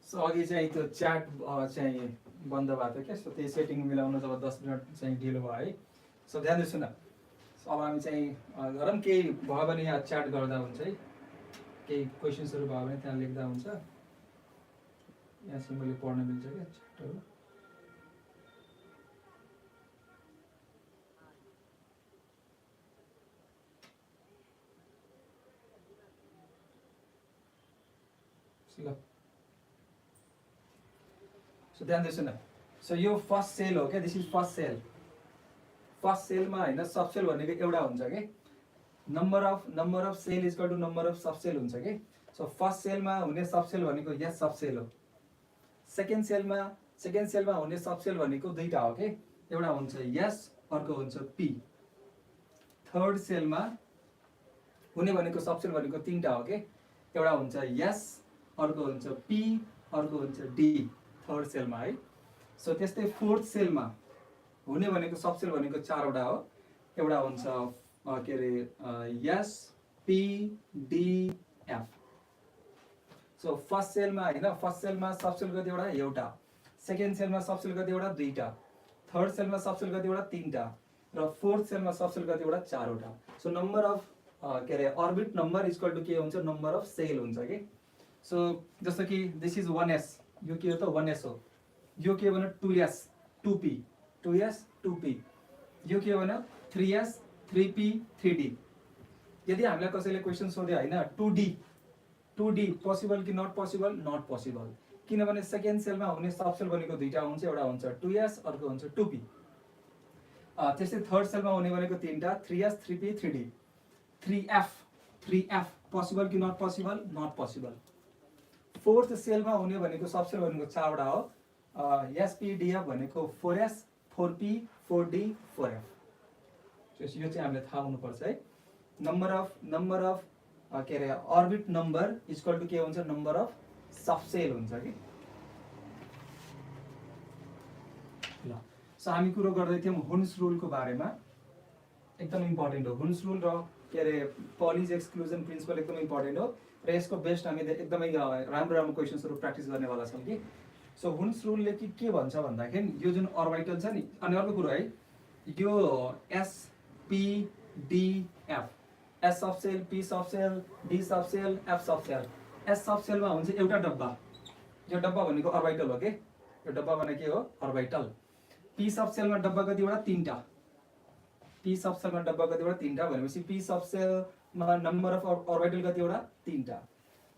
So अघि चाहिँ त्यो च्याट चाहिँ बन्द भएको थियो क्या, सो त्यही सेटिङ मिलाउन जब 10 मिनट चाहिँ ढिलो भयो है। सो ध्यान दिनुहोस् न, अब हामी चाहिँ गरौँ, केही भयो भने यहाँ च्याट गर्दा हुन्छ है, केही क्वेसन्सहरू भयो भने त्यहाँ लेख्दा हुन्छ, यहाँ चाहिँ मैले पढ्न मिल्छ क्या च्याटहरू। ल सो ध्यान दिनुहोस् न, सो यो फर्स्ट सेल हो क्या, this is first shell. First सेलमा होइन सब सेल भनेको एउटा हुन्छ कि, number of shell equal to number of subshell हुन्छ कि। सो फर्स्ट सेलमा हुने सब सेल भनेको यस सब सेल हो। सेकेन्ड सेलमा हुने सब सेल भनेको दुईटा हो कि, एउटा हुन्छ यस, अर्को हुन्छ पी। थर्ड सेलमा हुने भनेको सब सेल भनेको तीनटा हो कि, एउटा हुन्छ यस, अर्को हुन्छ पी, अर्को हुन्छ डी, थर्ड सेलमा है। सो त्यस्तै फोर्थ सेलमा हुने भनेको सब सेल भनेको चारवटा हो, एउटा हुन्छ के अरे s, p, d, f. So first सेलमा होइन, फर्स्ट सेलमा सब सेल कतिवटा, एउटा। सेकेन्ड सेलमा सब सेल कतिवटा, दुईटा। थर्ड सेलमा सब सेल कतिवटा, तीनटा। र फोर्थ सेलमा सब सेल कतिवटा, चारवटा। सो नम्बर अफ के अरे अर्बिट नम्बर इक्वल टु के हुन्छ, नम्बर अफ सेल हुन्छ कि। सो जस्तो कि दिस इज 1s, यो के हो त 1s हो। यो के भन्यो 2s, 2p, 2s, 2p। यो के भन्यो 3s, 3p, 3d। यदि हामीलाई कसैले क्वेसन सोध्यो होइन 2d पोसिबल कि नट पोसिबल, नट पोसिबल, किनभने सेकेन्ड सेलमा हुने सब सेल भनेको दुईटा हुन्छ, एउटा हुन्छ 2s, अर्को हुन्छ 2p। त्यस्तै थर्ड सेलमा हुने भनेको तीनटा, 3s, 3p, 3d। 3f possible कि not possible, not possible. Fourth सेलमा हुने भनेको सब सेल भनेको चारवटा हो, एसपीडीएफ भनेको 4s, 4p, 4d, 4f। यो चाहिँ हामीले थाहा हुनुपर्छ है। नम्बर अफ के अरे अर्बिट नम्बर इक्वल टु के हुन्छ, नम्बर अफ सब सेल हुन्छ कि। ल सो हामी कुरो गर्दै थियौँ हुन्स रुलको बारेमा, एकदम इम्पोर्टेन्ट हो हुन्स रुल र के अरे पलिज एक्सक्लुजन प्रिन्सिपल एकदम इम्पोर्टेन्ट हो, र यसको बेस्ट हामी एकदमै राम्रो क्वेसन्सहरू प्र्याक्टिस गर्नेवाला छौँ कि। सो हुन्स रुलले के भन्छ भन्दाखेरि यो जुन अर्बिटल छ नि, अनि अर्को कुरो है, यो एसपिडिएफ, एस सब sale, P sub sale, D सब सेल, एफ सब सेल। एस सब सेलमा हुन्छ एउटा डब्बा, यो डब्बा भनेको अर्बिटल हो कि, यो डब्बा भनेको के हो, अर्बिटल। पी सब सेलमा डब्बा कतिवटा, तीनटा। पी सब सेलमा डब्बा कतिवटा, तीनटा भनेपछि पी सब सेलमा नम्बर अफ अर्बिटल कतिवटा, तीनटा।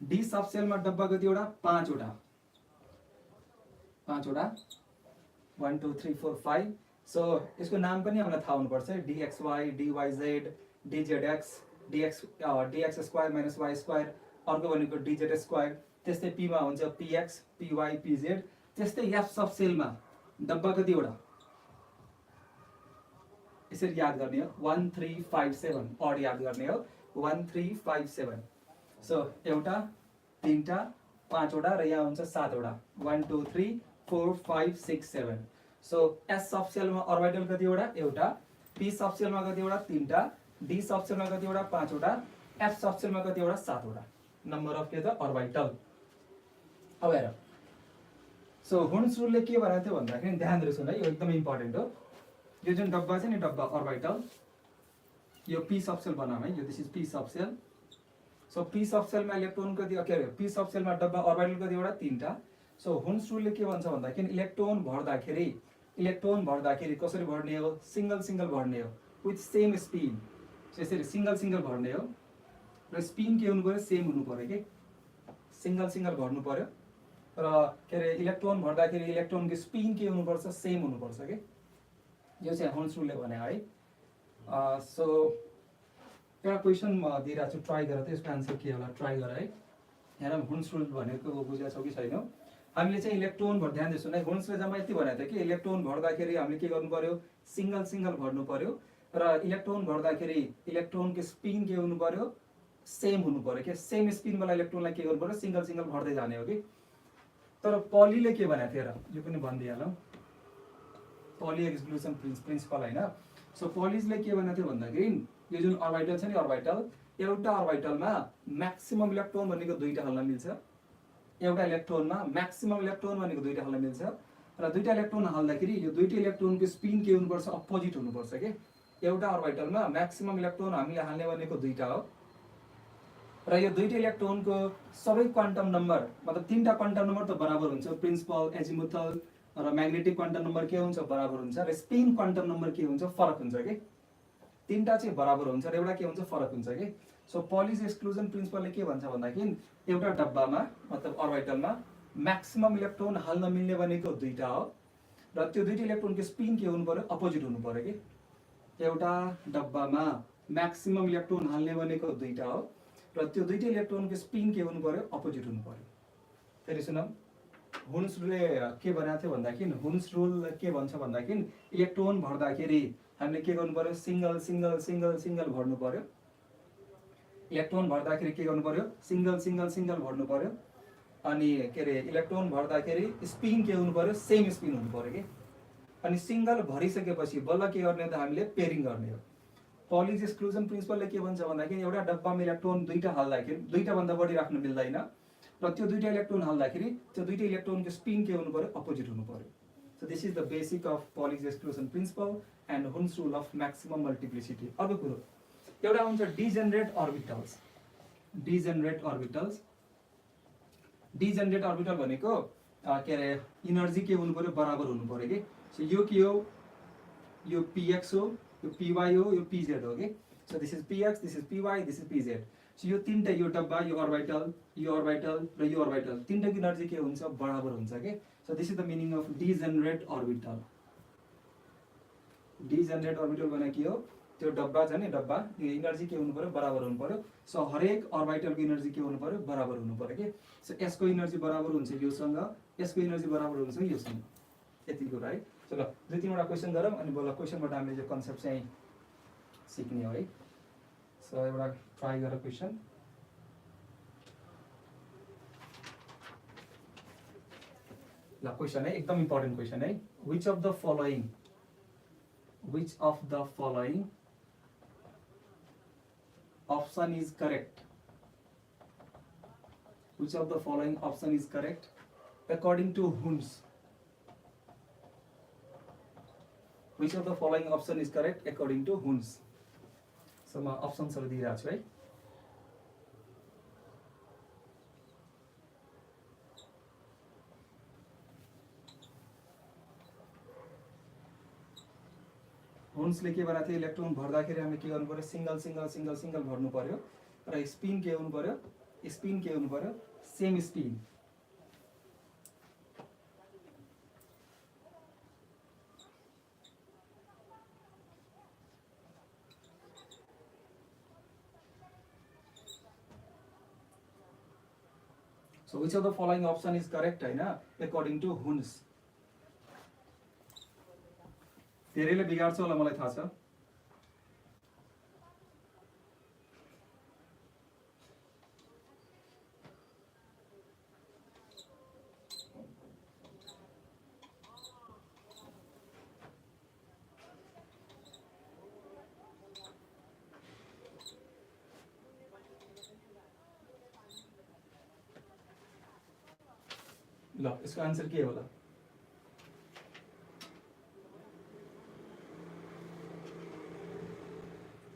डी सब सेलमा डब्बा कतिवटा, पाँचवटा। 1 2 3 4 5। सो यसको नाम पनि हामीलाई थाहा हुनुपर्छ, d x y, d y z, d z x, d x square minus y square, अर्को भनेको डीजेड स्क्वायर। त्यस्तै पीमा हुन्छ पीएक्स, पीवाई, पीजेड। त्यस्तै एफ सब सेलमा डब्बा कतिवटा, यसरी याद गर्ने हो, 1 3 5 7, अड याद गर्ने हो, 1 3 5 7। सो एउटा, तीनटा, पाँचवटा र यहाँ हुन्छ सातवटा, 1 2 3 4 5 6 7। सो एस सब सेलमा अर्बिटल कतिवटा, एउटा। पी सब सेलमा कतिवटा, तीनटा। डी सब सेलमा कतिवटा, पाँचवटा। एफ सब सेलमा कतिवटा, सातवटा। नम्बर अफ के त अर्बिटल। अब हेर, सो हुन्स रुलले के भनेको थियो भन्दाखेरि ध्यान दिएर सुन है, यो एकदमै इम्पोर्टेन्ट हो। यो जुन डब्बा छ नि, डब्बा अर्बिटल, यो पी सब सेल बनाऊ है, यो this is p sub cell. So p sub सेलमा इलेक्ट्रोन कति, के अरे पी सब सेलमा डब्बा अर्बिटल कतिवटा, तीनटा। सो हुन्स रुलले के भन्छ भन्दाखेरि इलेक्ट्रोन भर्दाखेरि कसरी भर्ने हो, सिंगल भर्ने हो, विथ सेम स्पिन। सो यसरी सिंगल भर्ने हो, र स्पिन के हुनु पर्यो, सेम हुनु पर्यो कि, सिंगल भर्नु पर्यो। र के अरे इलेक्ट्रोन भर्दाखेरि इलेक्ट्रोनको स्पिन के हुनुपर्छ, सेम हुनुपर्छ कि। यो चाहिँ हुन्स रुलले भने है। सो एउटा क्वेसन म दिइरहेको छु, ट्राई गर त यसको आन्सर के होला, ट्राई गर है। हेर हुन्स रुल भनेको बुझेको छौ कि छैनौ। हामीले चाहिँ इलेक्ट्रोन ध्यान दिएछौँ है, हुन्सले जम्मा यति भनेको थियो कि इलेक्ट्रोन भर्दाखेरि हामीले के गर्नु पर्यो, सिंगल भर्नु पर्यो, र इलेक्ट्रोन भर्दाखेरि इलेक्ट्रोनको स्पिन के हुनु पर्यो, सेम हुनु पर्यो कि, सेम स्पिनवाला इलेक्ट्रोनलाई के गर्नु पर्यो, सिंगल भर्दै जाने हो कि। तर पलीले के भनेको थियो र, यो पनि भनिदिइहालौँ, पली एक्सक्लुजन प्रिन्सिपल होइन। सो पलिजले के भनेको थियो भन्दाखेरि यो जुन अर्बिटल छ नि, अर्बिटल, एउटा अर्बिटलमा म्याक्सिमम इलेक्ट्रोन भनेको दुईटा हाल्न मिल्छ, एउटा इलेक्ट्रोनमा म्याक्सिमम इलेक्ट्रोन भनेको दुईटा हाल्न मिल्छ र दुईटा इलेक्ट्रोन हाल्दाखेरि यो दुईटा इलेक्ट्रोनको स्पिन के हुनुपर्छ अपोजिट हुनुपर्छ के एउटा अर्बिटलमा म्याक्सिमम इलेक्ट्रोन हामीले हाल्ने भनेको दुईटा हो र यो दुईटा इलेक्ट्रोनको सबै क्वान्टम नम्बर मतलब तीनटा क्वान्टम नम्बर त बराबर हुन्छ प्रिन्सिपल एजिमुथल र म्याग्नेटिक क्वान्टम नम्बर के हुन्छ बराबर हुन्छ र स्पिन क्वान्टम नम्बर के हुन्छ फरक हुन्छ के तीनटा चाहिँ बराबर हुन्छ र एउटा के हुन्छ फरक हुन्छ के सो पलिज एक्सक्लुजन प्रिन्सिपलले के भन्छ भन्दाखेरि एउटा डब्बामा मतलब अर्बिटलमा म्याक्सिमम इलेक्ट्रोन हाल्न मिल्ने भनेको दुईटा हो र त्यो दुईटा इलेक्ट्रोनको स्पिन के हुनु पर्यो अपोजिट हुनु पर्यो कि एउटा डब्बामा म्याक्सिमम इलेक्ट्रोन हाल्ने भनेको दुईटा हो र त्यो दुईटा इलेक्ट्रोनको स्पिन के हुनु पर्यो अपोजिट हुनु पर्यो फेरि सुनौ हुन्स रुलले के भनेको थियो भन्दाखेरि हुन्स रुल के भन्छ भन्दाखेरि इलेक्ट्रोन भर्दाखेरि हामीले के गर्नु पर्यो सिंगल सिंगल सिंगल सिंगल भर्नु पर्यो इलेक्ट्रोन भर्दाखेरि के गर्नु पर्यो सिंगल सिंगल सिंगल भर्नु पर्यो अनि के रे इलेक्ट्रोन भर्दाखेरि स्पिन के हुनु पर्यो सेम स्पिन हुनु पर्यो के अनि सिंगल भरिसकेपछि बल्ल के गर्ने त हामीले पेयरिङ गर्ने हो पलिज एक्सक्लुजन प्रिन्सिपलले के भन्छ भन्दाखेरि एउटा डब्बामा इलेक्ट्रोन दुईटा हाल्दाखेरि दुईटा भन्दा बढी राख्न मिल्दैन र त्यो दुईटा इलेक्ट्रोन हाल्दाखेरि त्यो दुईटा इलेक्ट्रोनको स्पिन के हुनु पर्यो अपोजिट हुनु पर्यो so this is the basic of Pauli exclusion principle and Hund's rule of maximum multiplicity अर्को कुरो एउटा हुन्छ डिजेनरेट अर्बिटल्स डिजेनरेट अर्बिटल भनेको के अरे इनर्जी के हुनु पर्यो बराबर हुनु पर्यो कि सो यो के हो यो px हो यो py हो यो pz हो के so this is px this is py this is pz so यो तीनटा यो डब्बा यो अर्बिटल र यो अर्बिटल तीनटाको इनर्जी के हुन्छ बराबर हुन्छ के so this is the meaning of degenerate orbital भनेको के हो त्यो डब्बा छ नि डब्बा यो इनर्जी के हुनु पर्यो बराबर हुनु पर्यो सो हरेक अर्बिटलको इनर्जी के हुनु पर्यो बराबर हुनु पर्यो के सो यसको इनर्जी बराबर हुन्छ योसँग यसको इनर्जी बराबर हुन्छ योसँग यति कुरा है सो ल दुई तीनवटा क्वेसन गरौँ अनि बल्ल क्वेसनबाट हामीले यो कन्सेप्ट चाहिँ सिक्ने हो है सो एउटा ट्राई गर क्वेसन ल क्वेसन है एकदम इम्पोर्टेन्ट क्वेसन है which of the following option is correct according to Hun's so म अप्सन्सहरु दिइरहेको छु है हुन्सले के भनेको थियो इलेक्ट्रोन भर्दाखेरि हामीले के गर्नु पर्यो सिंगल सिंगल सिंगल सिंगल भर्नु पर्यो र स्पिन के हुनु पर्यो same spin So which of the following option is correct हैन according to Hun's धेरैले बिगाड्छ होला मलाई थाहा छ ल यसको आन्सर के होला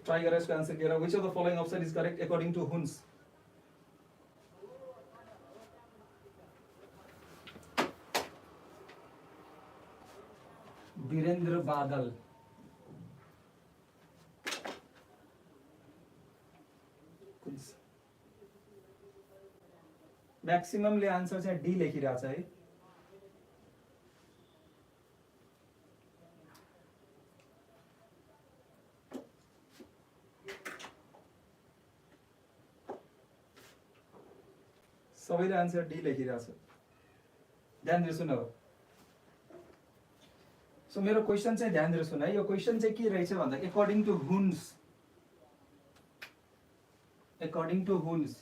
ट्राई गरेर यसको आन्सर के होला which of the following option is correct according to Hun's Birendra बादल मैक्सिममले आन्सर चाहिँ डी लेखिरहेछ है सबैले आन्सर डी लेखिरहेछ ध्यान दिएर सुन अब सो मेरो क्वेशन चाहिँ ध्यान दिएर सुन है यो क्वेशन चाहिँ के रहेछ भन्दा according to Hun's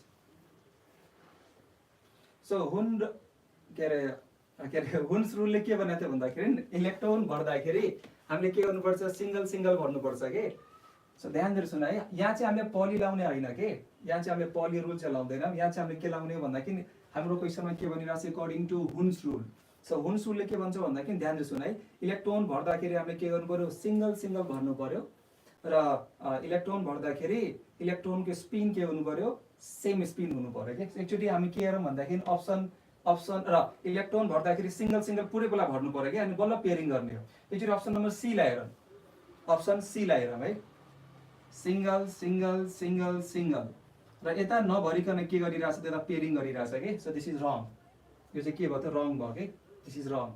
सो हुन के अरे हुन्स रुलले के भनेको थियो भन्दाखेरि इलेक्ट्रोन भर्दाखेरि हामीले के गर्नुपर्छ सिंगल सिंगल भर्नुपर्छ के सो ध्यान दिएर सुन है यहाँ चाहिँ हामीले पली लाउने होइन के यहाँ चाहिँ हामीले पली रुल चाहिँ लाउँदैनौँ यहाँ चाहिँ हामीले के लाउने भन्दाखेरि हाम्रो क्वेसनमा के भनिरहेको छ according to Hund's rule. So Hund's रुलले के भन्छ भन्दाखेरि ध्यान दिएर सुन है, इलेक्ट्रोन भर्दाखेरि हामीले के गर्नु पर्यो, सिंगल सिंगल भर्नु पर्यो र इलेक्ट्रोन भर्दाखेरि इलेक्ट्रोनको स्पिन के हुनु पर्यो, सेम स्पिन हुनु पर्यो के। एकचोटि हामी के हेरौँ भन्दाखेरि अप्सन र इलेक्ट्रोन भर्दाखेरि सिंगल सिंगल पुरै बेला भर्नु पर्यो कि, अनि बल्ल पेयरिङ गर्ने हो। एकचोटि अप्सन नम्बर सी लाई हेरौँ, अप्सन सी लाई हेरौँ है, सिंगल सिंगल सिंगल सिंगल र यता नभरिकन के गरिरहेछ त, यता पेयरिङ गरिरहेछ कि। सो दिस इज रङ, यो चाहिँ के भयो त, रङ भयो कि, दिस इज रङ।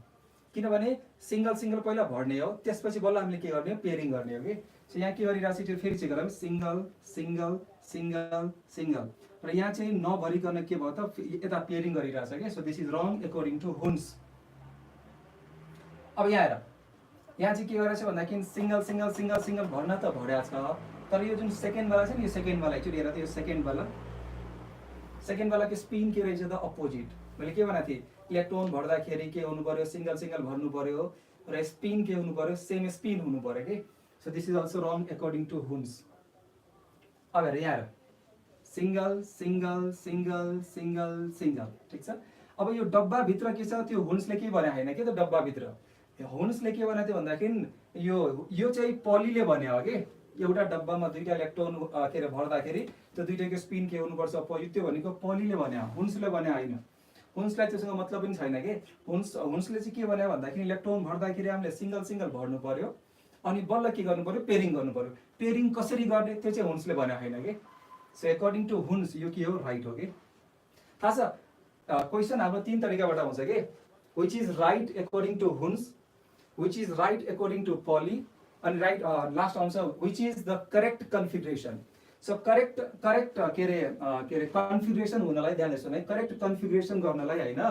किनभने सिंगल सिंगल पहिला भर्ने हो, त्यसपछि बल्ल हामीले के गर्ने हो, पेयरिङ गर्ने हो कि। सो यहाँ के गरिरहेछ त्यो फेरि चेक गरौँ, सिंगल सिंगल सिंगल सिंगल र यहाँ चाहिँ नभरिकन के भयो त, यता पेयरिङ गरिरहेछ कि। So this is wrong according to Hund's. अब यहाँ हेर, यहाँ चाहिँ के गरेछ भन्दाखेरि सिंगल सिंगल सिंगल सिंगल भर्न त भर्या छ, तर यो जुन सेकेन्ड वाला छ नि, यो सेकेन्ड वाला एकचोटि हेर त, यो सेकेन्ड वाला को स्पिन के रहेछ त, अपोजिट। मैले के भनेको थिएँ, इलेक्ट्रोन भर्दाखेरि के हुनु पर्यो, सिंगल सिंगल भर्नु पर्यो र स्पिन के हुनु पर्यो, सेम स्पिन हुनु पर्यो कि। So this is also wrong according to Hund's. अब हेर यहाँ single single single single single, ठिक छ। अब यो डब्बा भित्र के छ, त्यो हुन्सले के भने हैन के, त डब्बा भित्र हुन्सले के भनेको थियो भन्दाखेरि यो चाहिँ पलीले भने हो कि, एउटा डब्बामा दुईटा इलेक्ट्रोन के अरे भर्दाखेरि त्यो दुईटैको स्पिन के हुनुपर्छ, त्यो भनेको पलीले भने हो, हुन्सले भने हैन। हुन्सलाई त्योसँग मतलब पनि छैन कि। हुन्सले चाहिँ के भन्यो भन्दाखेरि इलेक्ट्रोन भर्दाखेरि हामीले सिंगल सिंगल भर्नु पर्यो, अनि बल्ल के गर्नु पर्यो, पेयरिङ गर्नु पर्यो। पेयरिङ कसरी गर्ने त्यो चाहिँ हुन्सले भने हैन कि। सो अकर्डिङ टु हुन्स यो के हो, राइट हो कि। थाहा छ क्वेसन हाम्रो तीन तरिकाबाट आउँछ कि, which is right according to Hund's, which is right according to Pauli, अनि राइट लास्ट आउँछ which is the correct configuration. So correct के अरे कन्फिगरेसन हुनलाई ध्यान दिनुहोस् है, करेक्ट कन्फिगरेसन गर्नलाई हैन,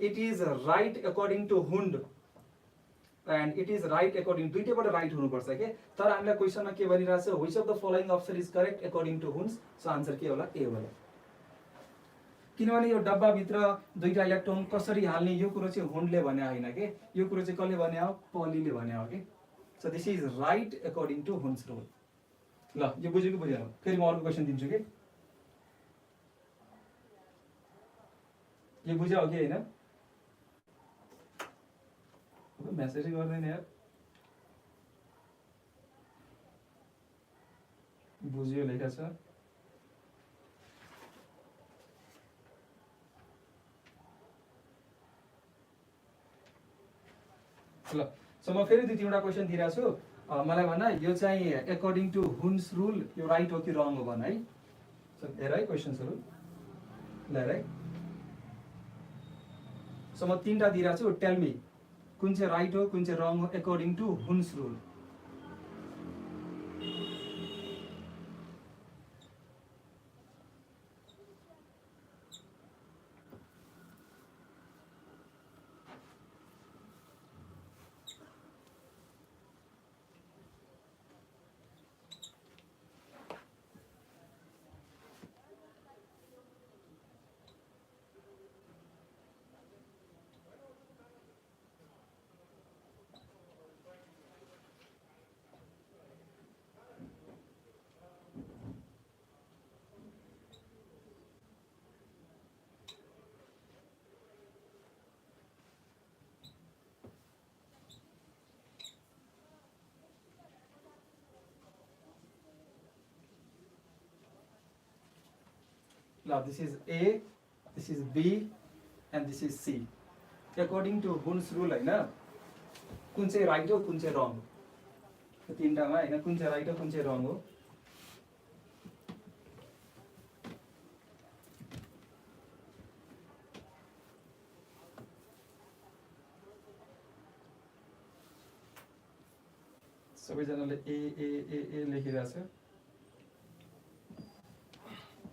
it is right according to Hund and it is right according, दुईटैबाट राइट हुनुपर्छ के। तर हामीलाई क्वेसनमा के भनिरहेछ, which of the following option is correct according to Hund's. So answer के होला, ए होला। किनभने यो डब्बाभित्र दुईटा इलेक्ट्रोन कसरी हाल्ने यो कुरो चाहिँ हुन्डले भने हैन के, यो कुरो चाहिँ कसले भने हो, पलीले भने हो कि। So this is right according to Hund's rule. ल यो बुझ्यो कि बुझेन, फेरि म अर्को क्वेसन दिन्छु कि, यो बुझ्यो हो कि हैन, मेसेजै गर्दैन यार, बुझ्यो लेखा छ। ल सो म फेरि दुई तीनवटा क्वेसन दिइरहेको छु, मलाई भन यो चाहिँ अकर्डिङ टु हुन्स रुल यो राइट हो कि रङ हो भन है। सो हेर है क्वेसन्सहरू, ल हेर है। सो म तीनवटा दिइरहेको छु, टेल मी कुन चाहिँ राइट हो, कुन चाहिँ रङ हो according to Hund's rule. Now this is A, this is B, and this is C. According to Hund's rule, है ना, कुन चाहिँ राइट हो कुन चाहिँ रङ हो, तीनटामा हैन कुन चाहिँ राइट हो कुन चाहिँ रङ हो। सबैजनाले ए ए ए ए लेखिरहेछ।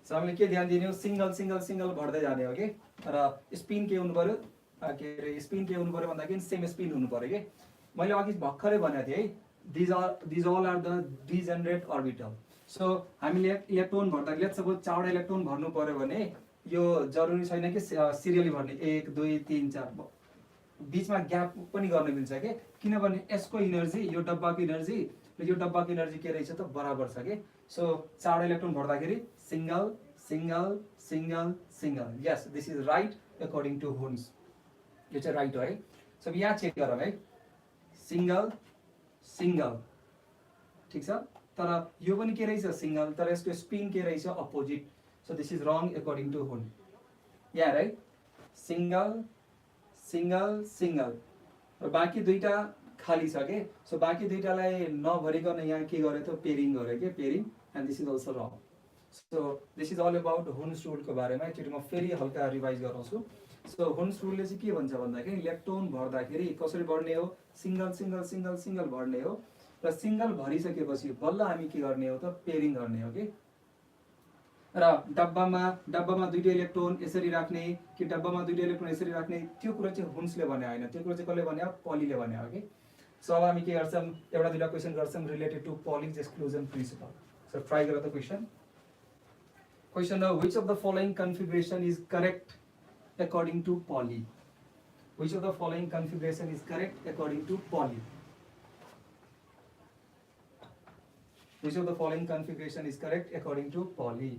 सो हामीले के ध्यान दिने हो, सिंगल सिंगल सिंगल भर्दै जाने हो कि, र स्पिन के हुनु पर्यो, के अरे स्पिन के हुनु पर्यो भन्दाखेरि सेम स्पिन हुनु पर्यो कि। मैले अघि भर्खरै भनेको थिएँ है, these all are the degenerate orbital. So हामीले इलेक्ट्रोन भर्दा लेट्स सपोज 4 इलेक्ट्रोन भर्नु पर्यो भने यो जरुरी छैन कि सिरियली भर्ने 1 2 3 4, बीचमा ग्याप पनि गर्न मिल्छ के, किनभने यसको इनर्जी यो डब्बाको इनर्जी र यो डब्बाको इनर्जी के रहेछ त बराबर छ के। सो 4 इलेक्ट्रोन भर्दाखेरि single single single single, yes this is right according to Hund's, यो चाहिँ राइट हो है। सब यहाँ चेक गरौँ है, सिंगल सिंगल, ठीक छ। तर यो पनि के रहेछ सिंगल, तर यसको स्पिन के रहेछ opposite, so this is wrong according to Hund, यहाँ है सिंगल सिंगल सिंगल, र बाँकी दुईटा खाली छ के, सो बाँकी दुईटालाई नभरिकन यहाँ के गरे त पेरिङ गरे के, pairing, and this is also wrong. So this is all about Hund's रुलको बारेमा। एकचोटि म फेरि हल्का रिभाइज गराउँछु। सो हुन्स रुलले चाहिँ के भन्छ भन्दाखेरि इलेक्ट्रोन भर्दाखेरि कसरी भर्ने हो, सिंगल सिंगल सिंगल सिंगल भर्ने हो, र सिंगल भरिसकेपछि बल्ल हामी के गर्ने हो त पेरिङ गर्ने हो कि। र डब्बामा दुईटा इलेक्ट्रोन यसरी राख्ने कि डब्बामा दुईटा इलेक्ट्रोन यसरी राख्ने, त्यो कुरा चाहिँ हुन्सले भने होइन, त्यो कुरा चाहिँ कसले भन्यो, पलीले भन्यो हो कि। सो अब हामी के गर्छौँ, एउटा दुईटा क्वेसन गर्छौँ related to Pauli exclusion principle. So try गर त question. Question of which of the following configuration is correct according to Pauli? Which of the following configuration is correct according to Pauli? Which of the following configuration is correct according to Pauli?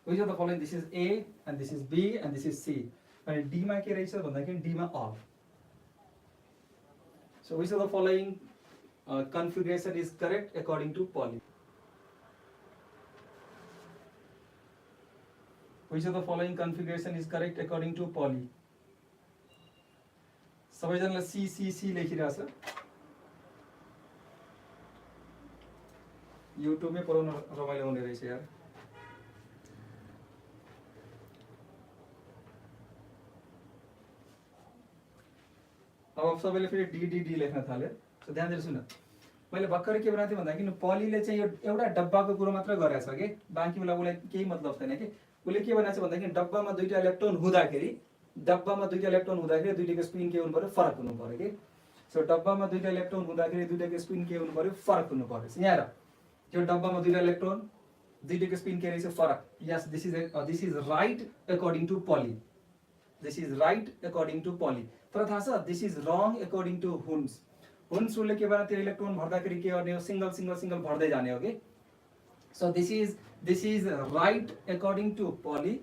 Which of the following, this is A and this is B and this is C, and D मा के रहेछ भन्दाखेरि D मा all. So which of the following configuration is correct according to Pauli? Which of the following configuration is correct according to Pauli? सबैजनाले C C C लेखिरहेछ। युट्युबमै पढाउन रमाइलो हुने रहेछ यार। अब सबैले फेरि डी डी डी लेख्न थाल्यो। सो ध्यान दिएर सुन, मैले भर्खर के बनाएको थिएँ भन्दाखेरि पलीले चाहिँ यो एउटा डब्बाको कुरो मात्र गरेछ कि, बाँकी बेला उसलाई केही मतलब छैन कि। उसले के भनेको छ भन्दाखेरि डब्बामा दुईटा इलेक्ट्रोन हुँदाखेरि दुईटाको स्पिन के हुनु पर्यो, फरक हुनु पर्यो कि। सो डब्बामा दुईटा इलेक्ट्रोन हुँदाखेरि दुईटाको स्पिन के हुनु पर्यो, फरक हुनु पर्यो। यहाँ र यो डब्बामा दुईटा इलेक्ट्रोन दुईटाको स्पिन के रहेछ, फरक। Yes this is right according to Pauli, this is right according to Pauli. तर थाहा छ this is wrong according to Hund's. Hund's रुलले के भन्यो, त्यो इलेक्ट्रोन भर्दाखेरि के गर्ने हो, सिंगल सिंगल सिंगल भर्दै जाने हो कि। So this is right according to Pauli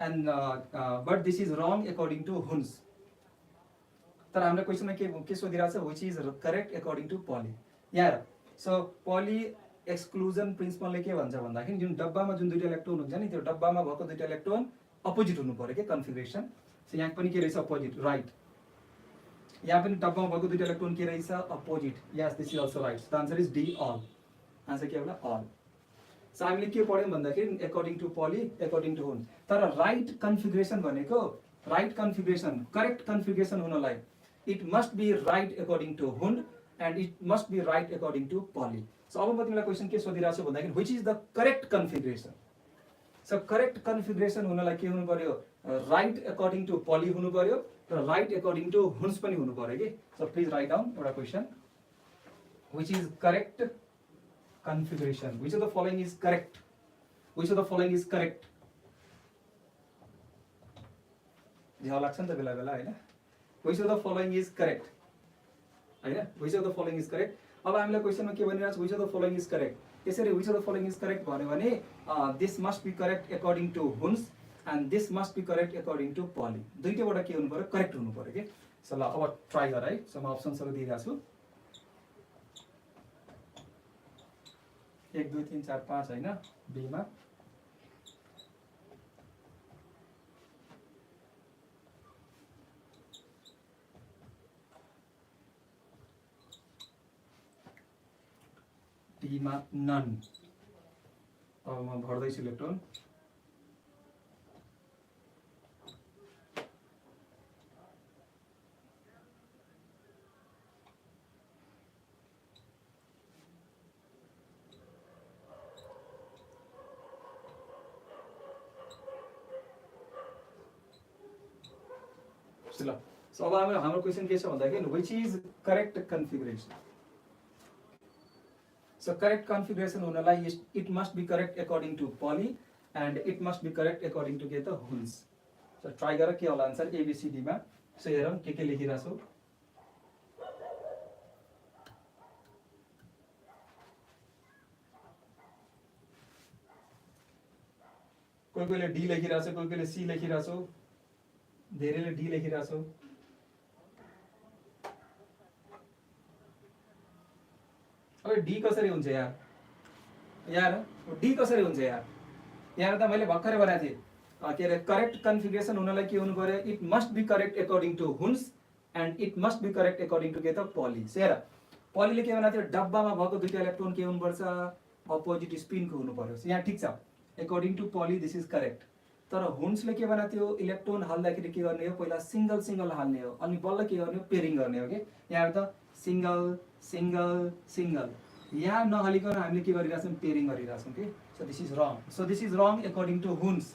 and but this is wrong according to Hund's. तर हाम्रो क्वेसनमा के सोधिरहेको छ, which is correct according to Pauli. यहाँ सो पली एक्सक्लुजन प्रिन्सिपलले के भन्छ भन्दाखेरि जुन डब्बामा जुन दुईटा इलेक्ट्रोन हुन्छ नि, त्यो डब्बामा भएको दुईटा इलेक्ट्रोन अपोजिट हुनु पर्यो के कन्फिगरेसन। सो यहाँ पनि के रहेछ, अपोजिट, राइट। यहाँ पनि डब्बामा भएको दुईटा इलेक्ट्रोन के रहेछ, opposite. Yes this is also right. The answer is D, all. Answer के होला, अल। सो हामीले के पढ्यौँ भन्दाखेरि according to Pauli, according to Hund. तर राइट कन्फिगरेसन भनेको, राइट कन्फिगरेसन, करेक्ट कन्फिगरेसन हुनलाई it must be right according to Hund and it must be right according to Pauli. So अब म तिमीलाई क्वेसन के सोधिरहेको छु भन्दाखेरि which is the correct configuration. So correct configuration हुनलाई के हुनु पर्यो, राइट अकॉर्डिङ टु पली हुनु पर्यो र राइट अकॉर्डिङ टु हुन्स पनि हुनु पर्यो कि। सो प्लिज राइट डाउन एउटा question, which is correct configuration, which of the following is correct, which of the following is correct. झ्याउ लाग्छ नि त बेला बेला होइन, which of the following is correct होइन, which of the following is correct. अब हामीलाई क्वेसनमा के भनिरहेको छ, which of the following is correct. यसरी which of the following is correct भन्यो भने this must be correct according to Hund's and this must be correct according to Pauli. दुईटैबाट के हुनु पर्यो, करेक्ट हुनु पर्यो कि। सो ल अब ट्राई गर है। सो म अप्सन्सहरू दिइरहेको छु, 1 2 3 4 5 होइन, बीमा टीमा नन। अब म भर्दैछु इलेक्ट्रोन। ल सो अब हाम्रो क्वेसन के छ भन्दाखेरि which is correct configuration. So correct configuration हुनलाई it must be correct according to Pauli and it must be correct according to के त हुन्स. सो ट्राई गर के होला आन्सर एबीसीडी मा. सो हेरौँ के लेखिरा छौ. कोही कोहीले डी लेखिरा छ, कोही कोहीले सी लेखिरा छौ, धेरैले डी लेखिरा छौ. अब डी कसरी हुन्छ यार? यार डी कसरी हुन्छ यार? यहाँ त मैले भर्खरै बनाएको थिएँ के अरे करेक्ट कन्फिगरेसन हुनलाई के हुनु पर्यो? It must be correct according to Hund's and it must be correct according to के त पॉली. हेर पॉलीले के भनेको थियो? डब्बामा भएको दुईटा इलेक्ट्रोन के हुनुपर्छ? अपोजिट स्पिनको हुनु पर्यो. यहाँ ठिक छ, according to Pauli this is correct. तर हुन्सले के भनेको थियो? इलेक्ट्रोन हाल्दाखेरि के गर्ने हो? पहिला सिंगल सिंगल हाल्ने हो, अनि बल्ल के गर्ने हो? पेयरिङ गर्ने हो. के यहाँ त सिंगल सिंगल सिंगल यहाँ नहालिकन हामीले के गरिरहेछौँ? पेयरिङ गरिरहेछौँ के. So this is wrong. So this is wrong according to Hunds,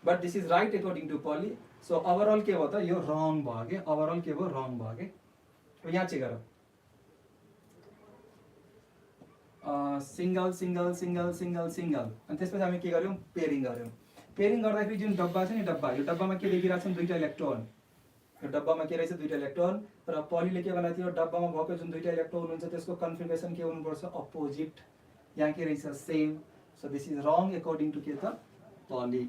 but this is right according to Pauli. So overall के भयो त? यो wrong भयो के. overall के भयो? wrong भयो के. अब यहाँ चेक गरौँ. Single single single single single अनि त्यसपछि हामी के गर्यौँ? पेयरिङ गर्यौँ. पेयरिङ गर्दाखेरि जुन डब्बा छ नि, डब्बा, यो डब्बामा के लेखिरहेको छ? दुईटा इलेक्ट्रोन. यो डब्बामा के रहेछ? दुईटा इलेक्ट्रोन. तर पॉलीले के भनेको थियो? डब्बामा भएको जुन दुईटा इलेक्ट्रोन हुन्छ त्यसको कन्फिगरेसन के हुनुपर्छ? अपोजिट. यहाँ के रहेछ? Same. So this is wrong according to के त? पॉली.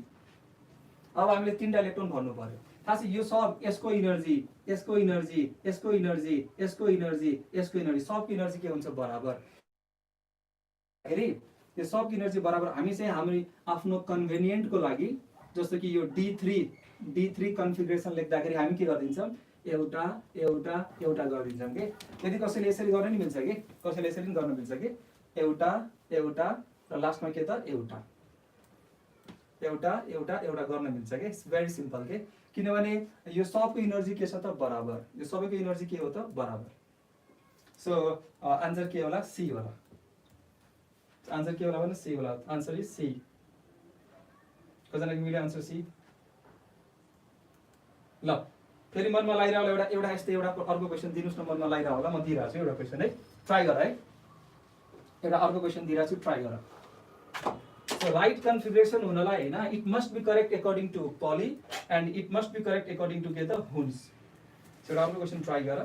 अब हामीले तीनटा इलेक्ट्रोन भर्नु पर्यो. थाहा छ यो सब यसको इनर्जी, यसको इनर्जी, यसको इनर्जी, यसको इनर्जी, यसको इनर्जी, सबको इनर्जी के हुन्छ? बराबर. हेरी यो सबको इनर्जी बराबर. हामी चाहिँ हाम्रो आफ्नो कन्भिनियन्टको लागि जस्तो कि यो D3 कन्फिगरेसन लेख्दाखेरि हामी के गरिदिन्छौँ? एउटा एउटा एउटा गरिदिन्छौँ के. यदि कसैले यसरी गर्न नि मिल्छ कि, कसैले यसरी पनि गर्न मिल्छ कि. एउटा एउटा र लास्टमा के त? एउटा एउटा एउटा एउटा गर्न मिल्छ के. भेरी सिम्पल के. किनभने यो सबको इनर्जी के छ त? बराबर. यो सबैको इनर्जी के हो त? बराबर. सो आन्सर के होला? सी होला. आन्सर के होला भने? सी होला. Answer is C. कजनाको मिल्यो आन्सर सी? ल फेरि मनमा लागिरह होला. एउटा यस्तै एउटा अर्को क्वेसन दिनुस् न. मनमा लागिरह होला. म दिइरहेको छु एउटा क्वेसन है. ट्राई गर है. एउटा अर्को क्वेसन दिइरहेको छु. ट्राई गर. So right configuration हुनलाई हैन, it must be correct according to Pauli and it must be correct according to के त? Hunds. So एउटा अर्को क्वेसन ट्राई गर.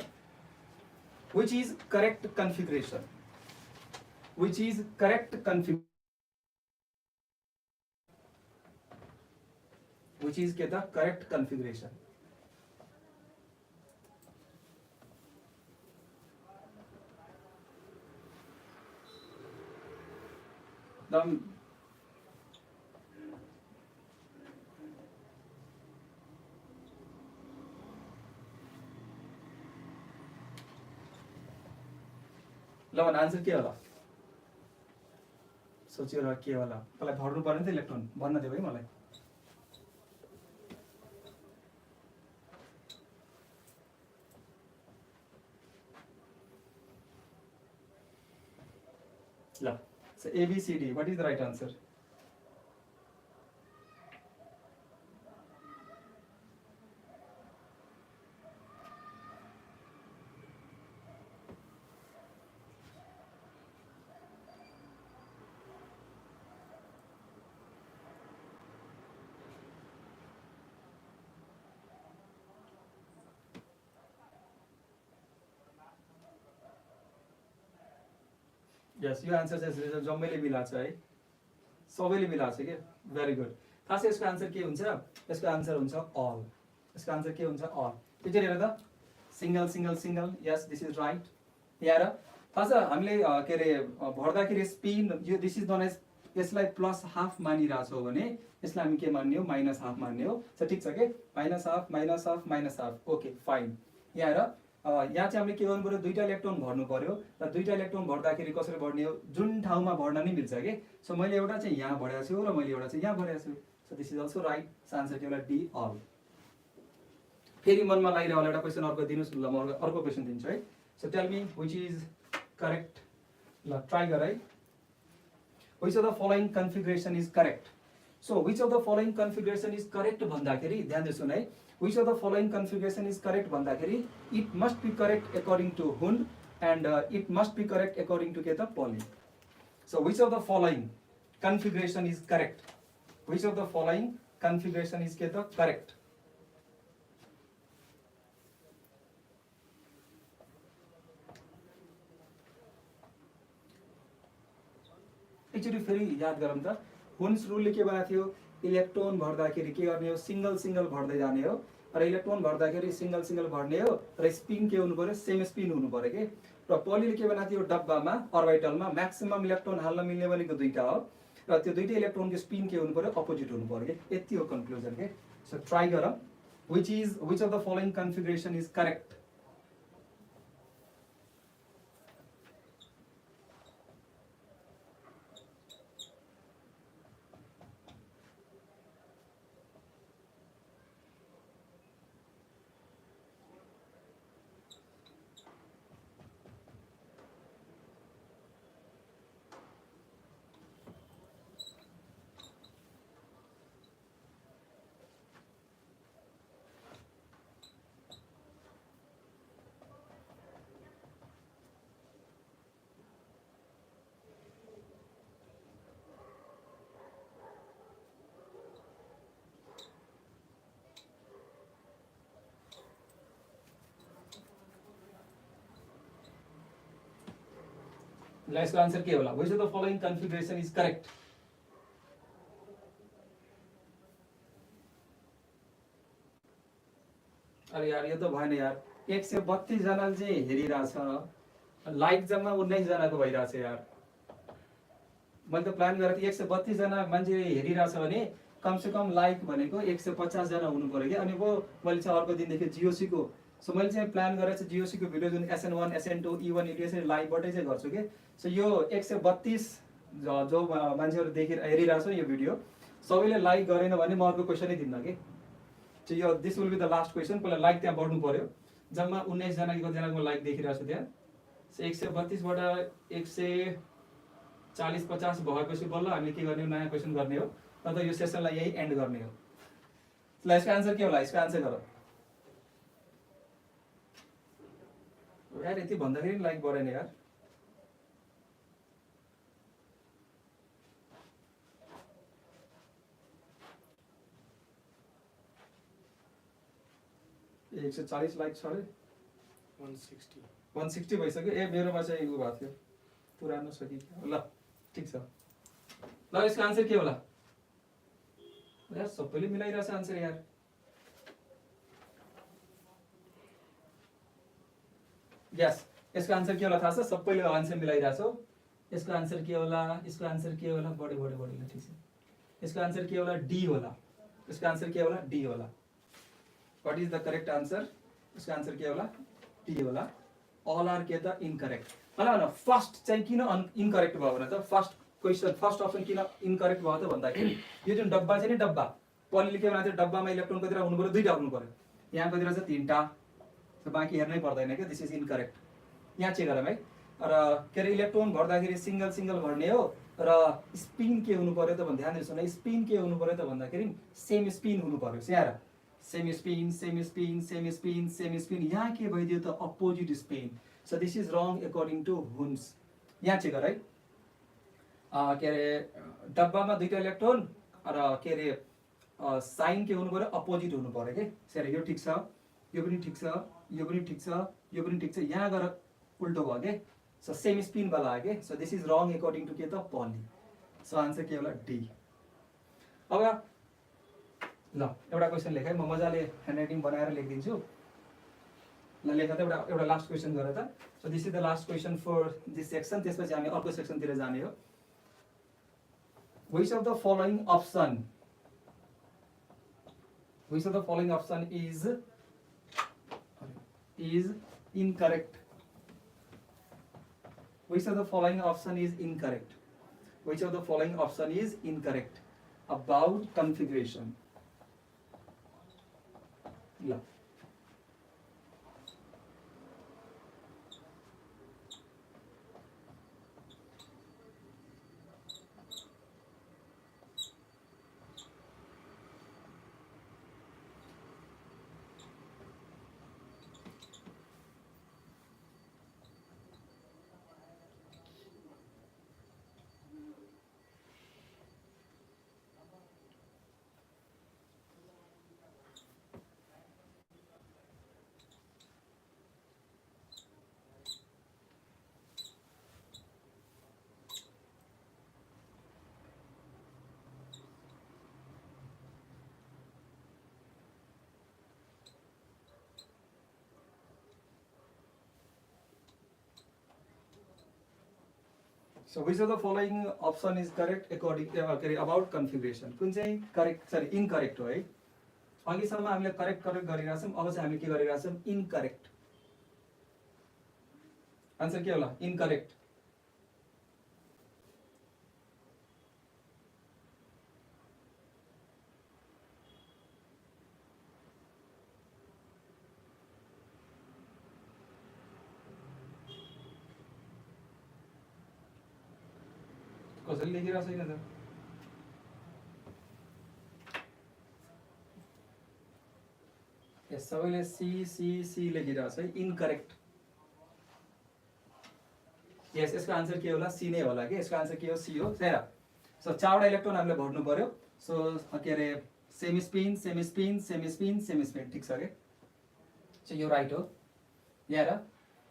Which is correct configuration? Which is correct configuration? Which is के त? Correct configuration. ल भन आन्सर के होला? सोचिएर के होला? मलाई भर्नु पर्यो नि त इलेक्ट्रोन. भन्न देऊ है मलाई. ल so ABCD, what is the right answer? Yes, your answer says जम्मैले मिलाछ है. सबैले मिलाछ के. Very good. थाहा छ यसको आन्सर के हुन्छ? यसको आन्सर हुन्छ अल. यसको आन्सर के हुन्छ? अल. पिक्चर हेर त. Single single single. Yes this is right. यहाँ र थाहा छ हामीले के अरे भर्दाखेरि स्पिन यो दिस इज नन एज यसलाई प्लस हाफ मानिरहेछौँ भने यसलाई हामी के मान्ने हो? माइनस हाफ मान्ने हो. ठिक छ के. Minus half minus half minus half. Okay fine. यहाँ र यहाँ चाहिँ हामीले के गर्नु पर्यो? दुईटा इलेक्ट्रोन भर्नु पर्यो र दुईटा इलेक्ट्रोन भर्दाखेरि कसरी भर्ने हो? जुन ठाउँमा भर्न नि मिल्छ के. सो मैले एउटा चाहिँ यहाँ भरेको छु र मैले एउटा चाहिँ यहाँ भरेको छु. So this is also right. Answer के होला? डी अल. फेरि मनमा लागिरह होला. एउटा क्वेसन अर्को दिनुस्. ल म अर्को क्वेसन दिन्छु है. So tell me which is correct. ल ट्राई गर है. Which of the following configuration is correct? So which of the following configuration is correct भन्दाखेरि ध्यान दिनु है. which of the following configuration is correct भन्दाखेरि it must be correct according to Hund and it must be correct according to के त Pauli. So which of the following configuration is correct? Which of the following configuration is के त correct? एकचोटि फेरि याद गरौँ त हुन्स रुलले के भनेको थियो इलेक्ट्रोन भर्दाखेरि के गर्ने हो सिंगल सिंगल भर्दै जाने हो र इलेक्ट्रोन भर्दाखेरि सिंगल सिंगल भर्ने हो र स्पिन के हुनु पर्यो सेम स्पिन हुनु पर्यो के र पलिले के भनेको थियो डब्बामा अर्बिटलमा म्याक्सिमम इलेक्ट्रोन हाल्न मिल्ने भनेको दुईटा हो र त्यो दुईटै इलेक्ट्रोनको स्पिन के हुनु पर्यो अपोजिट हुनु पर्यो के यति हो कन्क्लुजन के सो ट्राई गरौँ which of the following configuration is correct? Let's answer के होला which of the following configuration is correct? अरे यार यो त भएन यार 132 जनाले चाहिँ हेरिरहेछ लाइक जम्मा 19 जनाको भइरहेछ यार मैले त प्लान गरेको थिएँ 132 जना मान्छे हेरिरहेछ भने कम से कम लाइक भनेको 150 जना हुनु पर्यो के अनि वो मैले चाहिँ अर्को दिनदेखि जिओसी को सो मैले चाहिँ प्लान गरेर चाहिँ जिओसी को भिडियो जुन SN1 SN2 E1 E2 यसरी लाइभबाटै चाहिँ गर्छु के सो यो 132 जो मान्छेहरु हेरिरहेछ यो भिडियो सबैले लाइक गरेन भने म अर्को क्वेशनै दिन्न के सो यो this will be the last question पहिला लाइक त्यहाँ बढ्नु पर्यो जम्मा 19 जना कति जनाको लाइक देखिरहेछ त्यहाँ सो 132 बाट 140 50 भएपछि बल्ल हामीले के गर्ने हो नयाँ क्वेशन गर्ने हो त यो सेसनलाई यही एन्ड गर्ने हो ल यसको आन्सर के होला यसको आन्सर गर यार यति भन्दाखेरि लाइक बढेन यार एक सौ 40 लाइक छ अरे 160 भइसक्यो ए मेरोमा चाहिँ उ भएको थियो पुरानो छ कि ल ठीक छ ल यसको आन्सर के होला यार सबैले मिलाइरहेछ आन्सर यार यस यसको आन्सर के होला थाहा छ सबैले आन्सर मिलाइरहेछ यसको आन्सर के होला बढे ल ठीक छ यसको आन्सर के होला डी होला यसको आन्सर के होला डी होला what is the correct answer इसका आन्सर के होला डी होला ऑल आर के त इनकरेक्ट हैन फर्स्ट चाहिँ किन इनकरेक्ट भयो भने त फर्स्ट क्वेशन फर्स्ट अप्सन किन इनकरेक्ट भयो त भन्दाखेरि यो जुन डब्बा चाहिँ नि डब्बा पलिले के भनेको थियो डब्बामा इलेक्ट्रोन कतिवटा हुनु पर्यो दुईटा हुनु पर्यो यहाँ कतिवटा छ तीनटा सो बाँकी हेर्नै पर्दैन के दिस इज इनकरेक्ट यहाँ चेक गरौँ है र के रे इलेक्ट्रोन भर्दाखेरि सिंगल सिंगल भर्ने हो र स्पिन के हुनु पर्यो त भन्न ध्यान दिनुस् न स्पिन के हुनु पर्यो त भन्दाखेरि सेम स्पिन हुनु पर्यो यहाँ सेम स्पिन यहाँ के भइदियो त opposite spin so this is wrong according to Hund's यहाँ चेक गर है के रे डब्बामा दुईटा इलेक्ट्रोन र के रे साइन के हुनु पर्यो अपोजिट हुनु पर्यो के सरी यो ठीक छ यो पनि ठीक छ यो पनि ठीक छ यो पनि ठीक छ यहाँ गएर उल्टो भयो के सो सेम स्पिन वाला आयो के so this is wrong according to के त पली सो आन्सर के होला डी अब ल एउटा क्वेशन लेख है म मजाले ह्यान्डराइटिङ बनाएर लेखिदिन्छु ल लेख त एउटा लास्ट क्वेशन गर त so this is the last question for this section त्यसपछि हामी अर्को सेक्सन तिर जाने हो which of the following option is incorrect which of the following option is incorrect about configuration ल So which of the following option is correct according about configuration? कुन चाहिँ correct sorry incorrect हो है? अघिसम्म हामीले correct गरिरहेका छौँ, अब चाहिँ हामीले के गरिरहेका छौँ? इनकरेक्ट. आन्सर के होला? इनकरेक्ट. कसैले लेखिरहेको छैन त? यस, सबैले सी सी सी लेखिरहेको छ है. इनकरेक्ट. यस, यसको आन्सर के होला? सी नै होला कि. यसको आन्सर के हो? सी हो. हेर, सो 4 वटा इलेक्ट्रोन हामीले भर्नु पर्यो. सो के अरे semi spin semi spin semi spin semi spin. ठिक छ के? सो यो राइट हो. यहाँ हेर,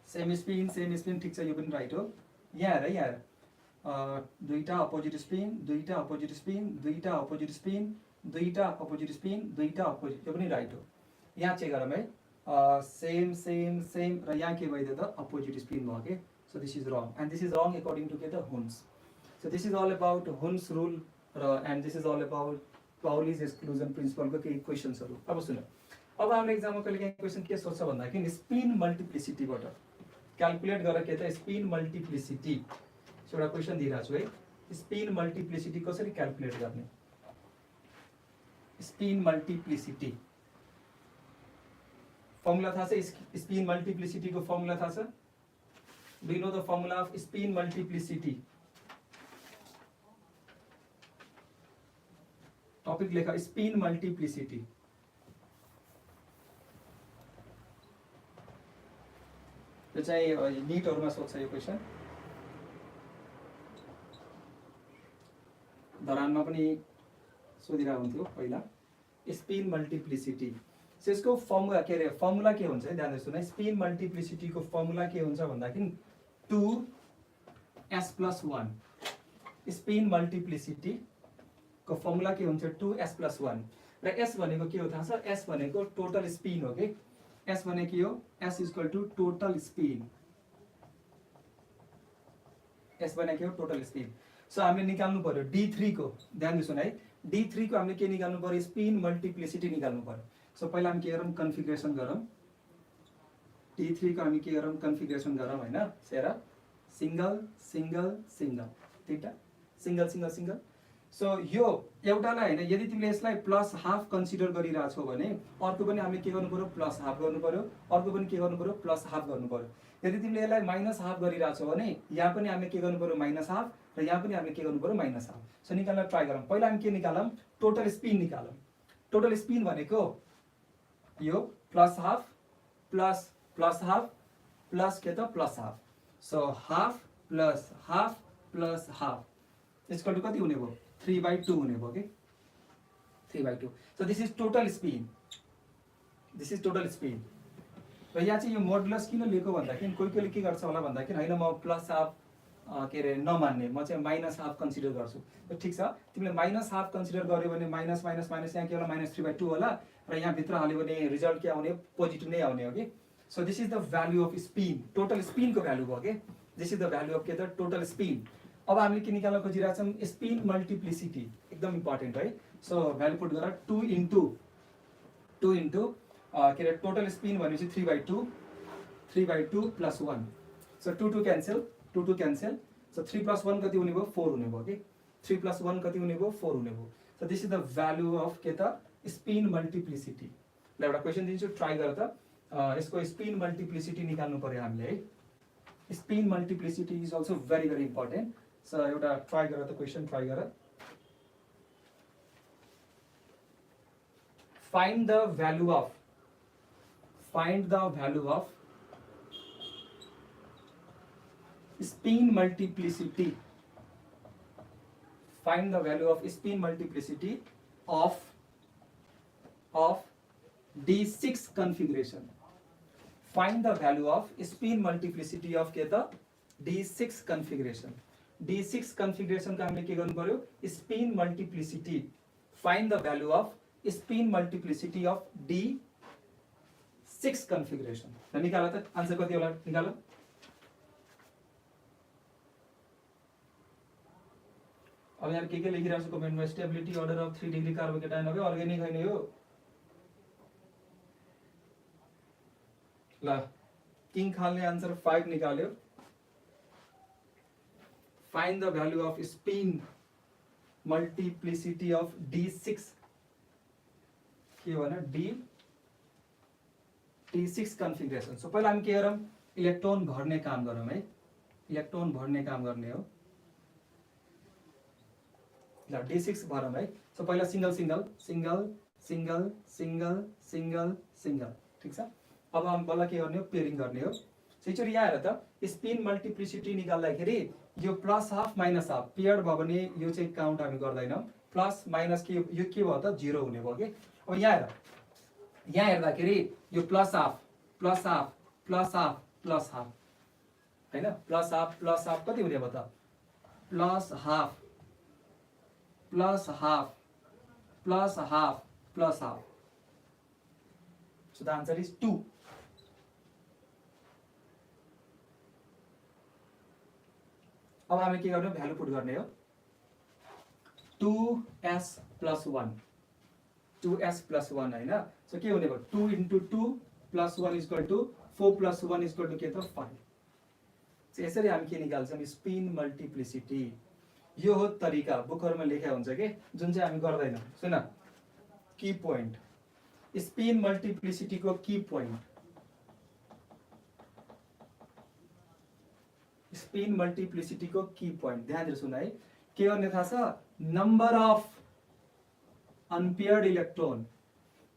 सेमी स्पिन ठिक छ, यो पनि राइट हो. यहाँ हेर, यहाँ हेर, दुईटा अपोजिट स्पिन, दुईटा अपोजिट स्पिन, दुईटा अपोजिट स्पिन, दुईटा अपोजिट स्पिन, दुईटा अपोजिट, यो पनि राइट हो. यहाँ चेक गरौँ है. सेम सेम सेम र यहाँ के भइदियो त? अपोजिट स्पिन भयो के. So this is wrong, and this is wrong according to the Hund's. So this is all about Hund's rule, and this is all about Pauli's exclusion principle को केही क्वेशन्सहरु. अब सुन, अब हाम्रो एक्जाममा कहिले काहीँ क्वेशन के सोध्छ भन्दाखेरि स्पिन मल्टिप्लिसिटीबाट क्याल्कुलेट गरेर के त स्पिन मल्टिप्लिसिटी. सो एउटा क्वेशन दिइरा छु है. स्पिन मल्टिप्लिसिटी कसरी क्याल्कुलेट गर्ने? स्पिन मल्टिप्लिसिटी फर्मुला थाहा छ? स्पिन मल्टिप्लिसिटी को फर्मुला थाहा छ? Do you know the formula of spin multiplicity? Topic लेखा spin multiplicity. यो चाहिँ नीटहरुमा सोध्छ यो क्वेशन. दरानमा पनि सोधिरा हुन्थ्यो पहिला. Spin multiplicity. सो यसको फर्मुला के रे? फर्मुला के हुन्छ? ध्यान दिनुहोस् न. स्पिन मल्टिप्लिसिटी को फर्मुला के हुन्छ भन्दाखेरि 2s+1. स्पिन मल्टिप्लिसिटी को फर्मुला के हुन्छ? 2s+1. र s भनेको के हो थाहा छ? s भनेको टोटल स्पिन हो के. s भनेको के हो? s = total spin. s भनेको के हो? Total spin. सो हामीले निकाल्नु पर्यो d3 को. ध्यान दिनुहोस् न है. d3 को हामीले के निकाल्नु पर्यो? स्पिन मल्टिप्लिसिटी निकाल्नु पर्यो. सो पहिला हामी के गरौँ? कन्फिगरेसन गरौँ. d3 को हामी के गरौँ? कन्फिगरेसन गरौँ हैन. हेर, सिंगल सिंगल सिंगल, तीनटा सिंगल सिंगल सिंगल. सो यो एउटालाई हैन, यदि तिमीले यसलाई प्लस हाफ कन्सिडर गरिरा छौ भने अर्को पनि हामीले के गर्नु पर्यो? प्लस हाफ गर्नु पर्यो. अर्को पनि के गर्नु पर्यो? प्लस हाफ गर्नु पर्यो. यदि तिमीले यसलाई माइनस हाफ गरिरा छौ भने यहाँ पनि हामीले के गर्नु पर्यो? माइनस हाफ, र यहाँ पनि हामीले के गर्नु पर्यो? Minus half. सो निकाल्न ट्राई गरौँ. पहिला हामी के निकालौँ? टोटल स्पिन निकालौँ. टोटल स्पिन भनेको यो plus half plus plus half plus के त? Plus half. So half plus half plus half equal to कति हुने भयो? 3/2 हुने भयो के. 3/2. So this is total spin. This is total spin. र यहाँ चाहिँ यो मोडुलस किन लेखो भन्दाखेरि कोही कोहीले के गर्छ होला भन्दाखेरि हैन म प्लस हाफ के रे नमान्ने, म चाहिँ माइनस हाफ कन्सिडर गर्छु. ठिक छ, तिमीले माइनस हाफ कन्सिडर गर्यो भने माइनस माइनस माइनस यहाँ के होला? -3/2 होला. र यहाँ भित्र हाल्यो भने रिजल्ट के आउने? पोजिटिभ नै आउने हो कि. So this is the value of spin. Total spin को भ्यालु भयो के. This is the value of के त? Total spin. अब हामीले के निकाल्न खोजिरहेका छौँ? Spin multiplicity. एकदम इम्पोर्टेन्ट है. सो भ्यालु पुट गरेर 2 इन्टु के रे टोटल स्पिन भनेपछि 3/2 plus 1. So 2 cancel, 2 cancel. So 3 + 1 कति हुने भयो? 4 हुने भयो कि. 3 + 1 कति हुने भयो? 4 हुने भयो. So this is the value of के त? Spin multiplicity. ल एउटा क्वेशन दिन्छु, ट्राई गर त. यसको स्पिन मल्टिप्लिसिटी निकाल्नु पर्यो हामीले है. Spin multiplicity is also very very important. So एउटा ट्राई गर त. क्वेशन ट्राई गर. Find the value of spin multiplicity. Find the value of spin multiplicity of D6 configuration. Find the value of spin multiplicity of के त? D6 configuration. D6 configuration का हामीले के गर्नु पर्यो? spin multiplicity. Find the value of spin multiplicity of D6 configuration. निकाल त. Answer कति होला? निकाल. अब यहाँ के लेखिरहेको छु कमेन्टमा, stability order of 3 degree carbocation हो कि अर्ग्यानिक होइन यो। ल किङ खालले आन्सर 5 निकाल्यो। Find the value of spin multiplicity of D6 के हो भने D6 कन्फिगरेसन। सो पहिला हामी के गरौँ, इलेक्ट्रोन भर्ने काम गरौँ है, इलेक्ट्रोन भर्ने काम गर्ने हो। ल D6 भरौँ है। सो पहिला single single single single single single single, ठीक छ। अब हामी बल्ल के गर्ने हो, पेयरिङ गर्ने हो। एकचोटि यहाँ हेर त, स्पिन मल्टिप्लिसिटी निकाल्दाखेरि यो plus half minus half paired भयो भने यो चाहिँ काउन्ट हामी गर्दैनौँ। प्लस माइनस के यो के भयो त, 0 हुने भयो कि। अब यहाँ हेर, यहाँ हेर्दाखेरि यो plus half plus half plus half plus half हैन, प्लस हाफ कति हुने भयो त, plus half plus half plus half plus half. So the answer is 2। अब हामी के गर्ने, भ्यालु पुट गर्ने हो। 2s प्लस 1 2s प्लस 1 हैन। सो के हुने भयो, 2 into 2 plus 1 equal to 4 plus 1 equal to के त 5। सो यसरी हामी के निकाल्छौँ, स्पिन मल्टिप्लिसिटी। यो हो तरिका, बुकहरुमा लेखेको हुन्छ के, जुन चाहिँ हामी गर्दैनौँ। सुन, की पोइन्ट, स्पिन मल्टिप्लिसिटी को की पोइन्ट, स्पिन मल्टिप्लिसिटी को की पोइन्ट ध्यान दिएर सुन है। के गर्ने थाहा छ, number of unpaired electron,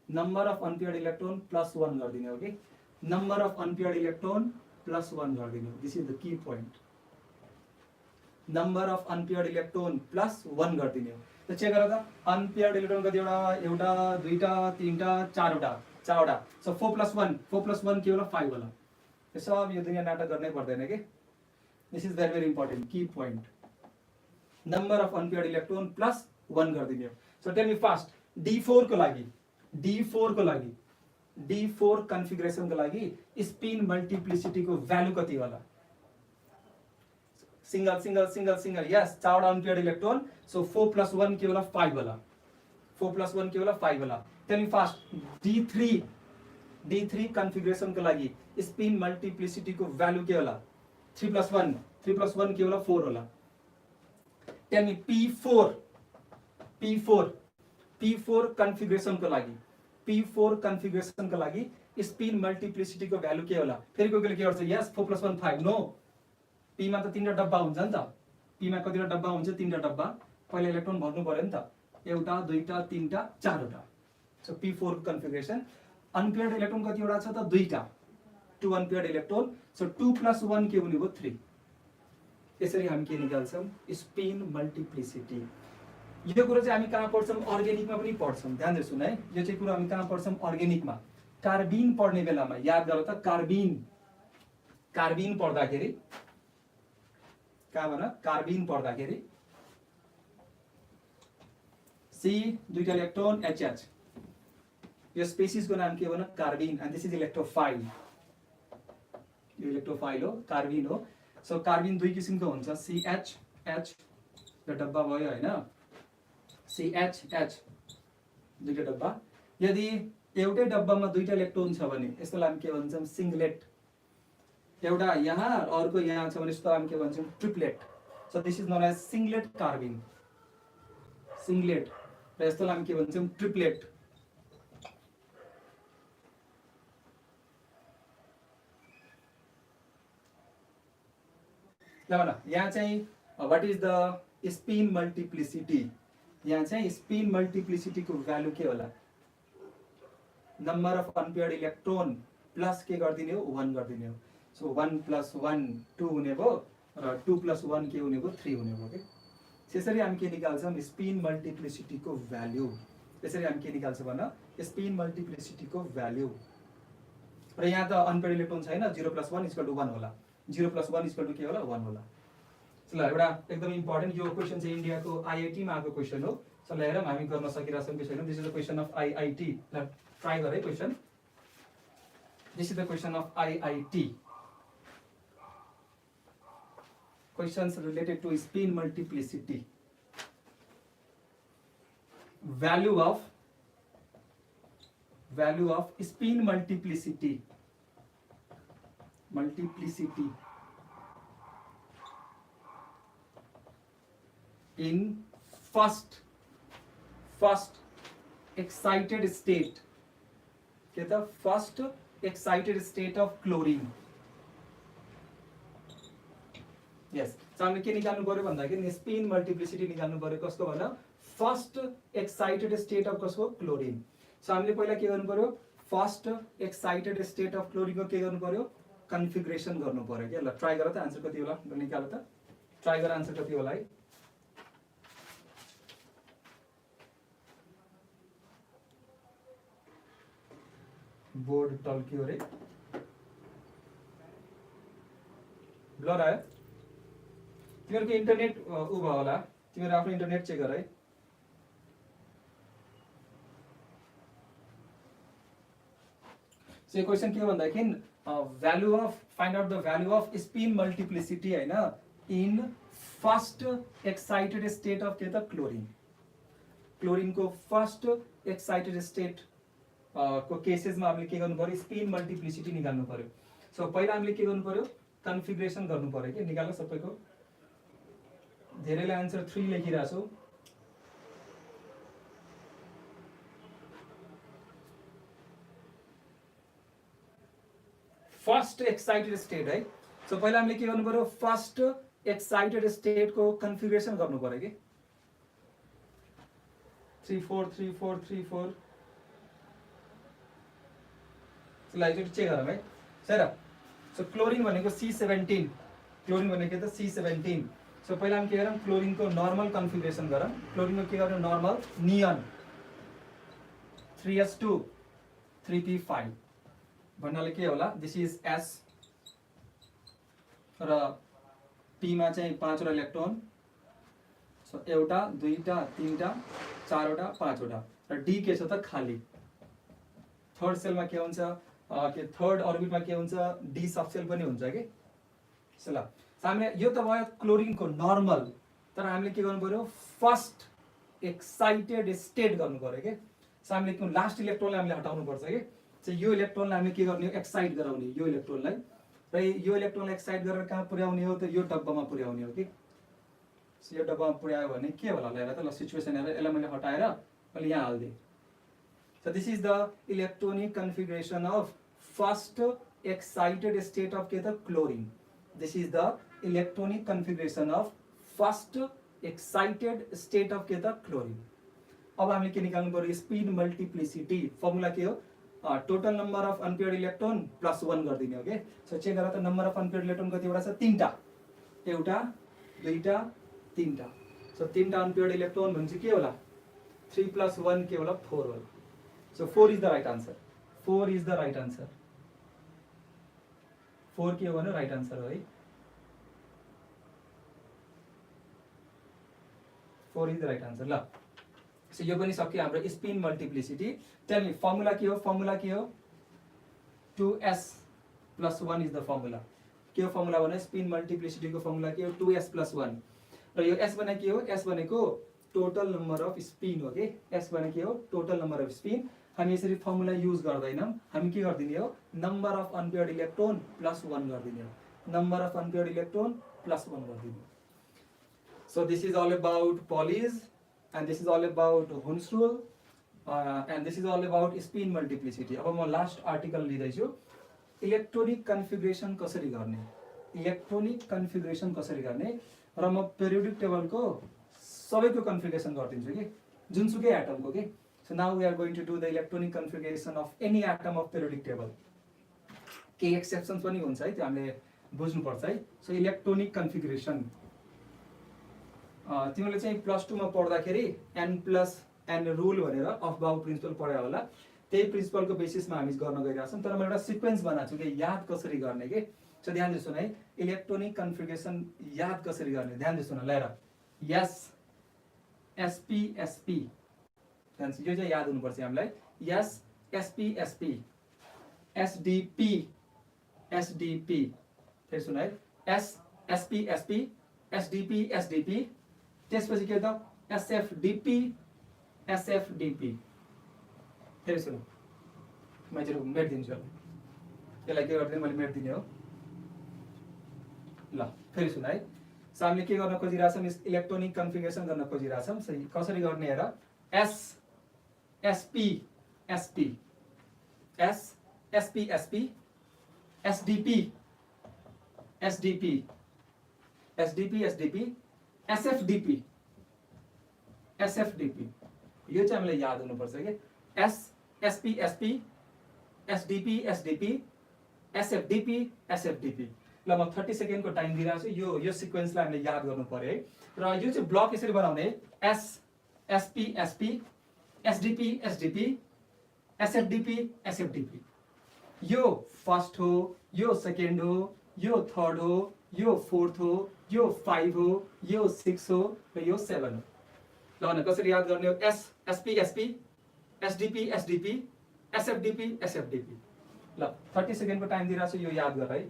number of unpaired electron plus 1 गरिदिने हो कि, number of unpaired electron plus 1 गरिदिने हो। This is the key point, number of unpaired electron plus 1 गरिदिने हो। त चेक गर त, अनपेयर्ड इलेक्ट्रोन कति एउटा, एउटा दुईटा तीनटा चारवटा। सो 4 प्लस 1 के होला, 5 होला। यो सब यो दुनिया नाटक गर्नै पर्दैन के। This is very important key point, number of unpaired electron plus 1 गरिदिने हो। So tell me fast, D4 को लागि, D4 कन्फिगरेसन को लागि स्पिन मल्टिप्लिसिटी को भ्यालु कति होला, सिंगल सिंगल सिंगल सिंगल, यस, चारवटा अनपेयर्ड इलेक्ट्रोन। सो 4 प्लस 1 के होला, 5 होला। 4 प्लस 1 के होला, 5 होला। Tell me fast, D3 configuration को लागि स्पिन मल्टिप्लिसिटी को भ्यालु के होला, 3 प्लस 1 के होला, 4 होला। टेल मी P4 कन्फिगरेसन को लागि स्पिन मल्टिप्लिसिटी को भ्यालु के होला। फेरि कोही के गर्छ, यस 4 प्लस 1 5, नो। पी मा त 3टा डब्बा हुन्छ नि त, पी मा कतिवटा डब्बा हुन्छ, 3टा डब्बा। पहिला इलेक्ट्रोन भर्नु पर्यो नि त, एउटा दुईटा तीनटा चारवटा। So P4 configuration, unpaired electron कतिवटा छ त, 2टा, 2 अनपेयर्ड इलेक्ट्रोन। सो 2 प्लस 1 के हुने भयो, 3। यसरी हामी के निकाल्छौँ, स्पिन मल्टिप्लिसिटी। यो कुरा चाहिँ हामी कहाँ पढ्छौँ, अर्ग्यानिकमा पनि पढ्छौँ। ध्यान दिएर सुन है, यो चाहिँ कुरा हामी कहाँ पढ्छौँ, अर्ग्यानिकमा। कार्बिन पढ्ने बेलामा याद गर त, कार्बिन पढ्दाखेरि कहाँ भन, कार्बिन पढ्दाखेरि C 2टा इलेक्ट्रोन HH, यो स्पेसिस को नाम के हो, कार्बिन। एन्ड दिस इज इलेक्ट्रोफाइल, यो इलेक्ट्रोफाइल हो, कार्बिन हो। सो कार्बिन 2 किसिमको हुन्छ, CH यो डब्बा भयो हैन, CH 2टा डब्बा। यदि एउटै डब्बामा 2टा इलेक्ट्रोन छ भने यसलाई हामी के भन्छौँ, सिंगलेट। एउटा यहाँ अर्को यहाँ छ भने यसलाई हामी के भन्छौँ, triplet. So this is known as singlet carbene, singlet. र यसलाई हामी के भन्छौँ, ट्रिपलेट। यहाँ चाहिँ what is the spin multiplicity, यहाँ चाहिँ स्पिन मल्टिप्लिसिटी को भ्यालु के होला, number of unpaired electron plus के गरिदिने हो, 1 गरिदिने हो। सो 1 प्लस 1 2 हुने भयो, र 2 प्लस 1 के हुने भयो, 3 हुने भयो के। त्यसरी हामी के निकाल्छौँ, स्पिन मल्टिप्लिसिटी को भ्यालु। त्यसरी हामी के निकाल्छौँ भन, स्पिन मल्टिप्लिसिटी को भ्यालु। र यहाँ त अनपेयर्ड इलेक्ट्रोन छैन, 0 प्लस 1 इक्वल टु 1 होला, 0 प्लस 1 इक्वल टु के होला, 1 होला। ल एउटा एकदम इम्पोर्टेन्ट यो क्वेसन चाहिँ इन्डियाको IIT मा आएको क्वेसन हो। सो ल हेरौँ हामी गर्न सकिरहेछौँ कि छैन। This is the question of IIT। ल ट्राई गरे question, this is the question of IIT, questions related to spin multiplicity. value of spin multiplicity in first excited state के त first excited state of chlorine yes so हामीले के निकाल्नु पर्यो भन्दाखेरि spin multiplicity निकाल्नु पर्यो कसको भन्दा फर्स्ट एक्साइटेड स्टेट अफ कसको क्लोरिन सो हामीले पहिला के गर्नु पर्यो first excited state of chlorine को के गर्नु पर्यो कन्फिगरेसन गर्नु पर्यो के ल ट्राई गर त आन्सर कति होला निकाल त ट्राई गर आन्सर कति होला है बोर्ड टल्कियो रे ब्लर आयो तिमीहरूको इन्टरनेट उ भयो होला तिमीहरू आफ्नो इन्टरनेट चेक गर है सो यो क्वेसन के भन्दाखेरि value of find out the value of spin multiplicity हैन in first excited state of के त क्लोरिन को फर्स्ट एक्साइटेड स्टेट को केसेसमा हामीले के गर्नु पर्यो स्पिन मल्टिप्लिसिटी निकाल्नु पर्यो सो पहिला हामीले के गर्नु पर्यो कन्फिगरेसन गर्नु पर्यो के निकाल्नु सबैको धेरैले आन्सर 3 लेखिरा छौ फर्स्ट एक्साइटेड स्टेट है सो पहिला हामीले के गर्नु पर्यो फर्स्ट एक्साइटेड स्टेट को कन्फिगरेसन गर्नु पर्यो के 3 4 3 4 3 4 चेक गरौँ है सर सो क्लोरिन भनेको C17 क्लोरिन भनेको त C17 सो पहिला हामी के गरौँ क्लोरिन को नर्मल कन्फिगरेसन गरौँ क्लोरिन को के गर्नु नर्मल नियन 3s2 3p5 भन्नाले के होला दिस इज S र p मा चाहिँ 5 वटा इलेक्ट्रोन सो एउटा दुईटा तीनटा चारवटा पाँचवटा र d के छ त खाली थर्ड सेलमा के हुन्छ के थर्ड अर्बिटमा के हुन्छ डी सबसेल पनि हुन्छ के ल हामीले यो त भयो क्लोरिन को नर्मल तर हामीले के गर्नु पर्यो फर्स्ट एक्साइटेड स्टेट गर्नु पर्यो के सो हामीले लास्ट इलेक्ट्रोनलाई हामीले हटाउनु पर्छ के सो यो इलेक्ट्रोनलाई हामीले के गर्ने एक्साइट गराउने यो इलेक्ट्रोनलाई र यो इलेक्ट्रोनलाई एक्साइट गरेर कहाँ पुर्याउने हो त यो डब्बामा पुर्याउने हो कि सो यो डब्बामा पुर्यायो भने के होला हेर त ल सिचुएसन हेरेर यसलाई मैले हटाएर मैले यहाँ हाल्दिएँ So this is the electronic configuration of first excited state of the chlorine. This is the electronic configuration of first excited state of the chlorine. अब हामीले के निकाल्नु पर्यो स्पिन मल्टिप्लिसिटी फर्मुला के हो total number of unpaired electron plus 1 गरिदिने हो के सो चेक गर त नम्बर अफ अनपेयर्ड इलेक्ट्रोन कतिवटा छ तीनटा एउटा दुईटा तीनटा सो तीनटा अनपेयर्ड इलेक्ट्रोन भनेपछि के होला 3 + 1 के होला 4 होला So 4 is the right answer. 4 is the right answer. 4 के हो भने राइट आन्सर हो है 4 is the right answer ल सो यो पनि सक्यो हाम्रो spin multiplicity tell me formula के हो 2s + 1 is the formula के हो फर्मुला भने स्पिन मल्टिप्लिसिटी को फर्मुला के हो 2s + 1 र यो s भनेको के हो s भनेको टोटल नम्बर अफ स्पिन हो के s भनेको के हो टोटल नम्बर अफ स्पिन हामी यसरी फर्मुला युज गर्दैनौं हामी के गर्दिने हो number of unpaired electron plus 1 गर्दिने हो number of unpaired electron plus 1 गर्दिने so this is all about Pauli's and this is all about Hund's rule and this is all about spin multiplicity अब म last article लिदै छु electronic configuration कसरी गर्ने र म पेरियोडिक टेबलको सबैको कन्फिगरेसन गर्दिन्छु के जुनसुकै एटमको के So now we are going to do the electronic configuration of any atom of periodic table. के एक्सेप्सन्स पनि हुन्छ है त्यो हामीले बुझ्नु पर्छ है सो इलेक्ट्रोनिक कन्फिगरेसन तिमीले चाहिँ +2 मा पढ्दाखेरि n+n रुल भनेर अफ बाउ प्रिन्सिपल पढ्यो होला त्यही प्रिन्सिपलको बेसिसमा हामी गर्न गइरहेछौं तर म एउटा सिक्वेन्स बनाएको छु के याद कसरी गर्ने के सो ध्यान दिनु है इलेक्ट्रोनिक कन्फिगरेसन याद कसरी गर्ने ध्यान दिनु ल हेर s sp sp यो चाहिँ याद हुनुपर्छ हामीलाई s sp sp sdp sdp फेरि सुन है s sp sp sdp sdp त्यसपछि के त sfdp एसएफडीपी। फेरि सुन, म चाहिँ मेटिदिन्छु यसलाई के गर्दैन मैले मेटिदिने हो ल। फेरि सुन है, सो हामीले के गर्न खोजिरहेछौँ इलेक्ट्रोनिक कन्फिगरेसन गर्न खोजिरहेछौँ। सो कसरी गर्ने हेर, s s p s p s s p s p s d p s d p s d p s d p s f d p s f d p यो चाहिँ हामीले याद हुनुपर्छ कि s s p s p s d p s d p s f d p s f d p. ल म 30 सेकेन्डको टाइम दिइरहेको छु, यो सिक्वेन्सलाई हामीले याद गर्नु पर्यो है। र यो चाहिँ ब्लक यसरी बनाउने, s s p s p s d p s d p s f d p s f d p. यो फर्स्ट हो, यो सेकेन्ड हो, यो थर्ड हो, यो फोर्थ हो, यो 5 हो, यो 6 हो र यो 7 हो। ल भने कसरी याद गर्ने हो, s s p s p s d p s d p s f d p s f d p. ल 30 सेकेन्डको टाइम दिइरहेको छु, यो याद गर है।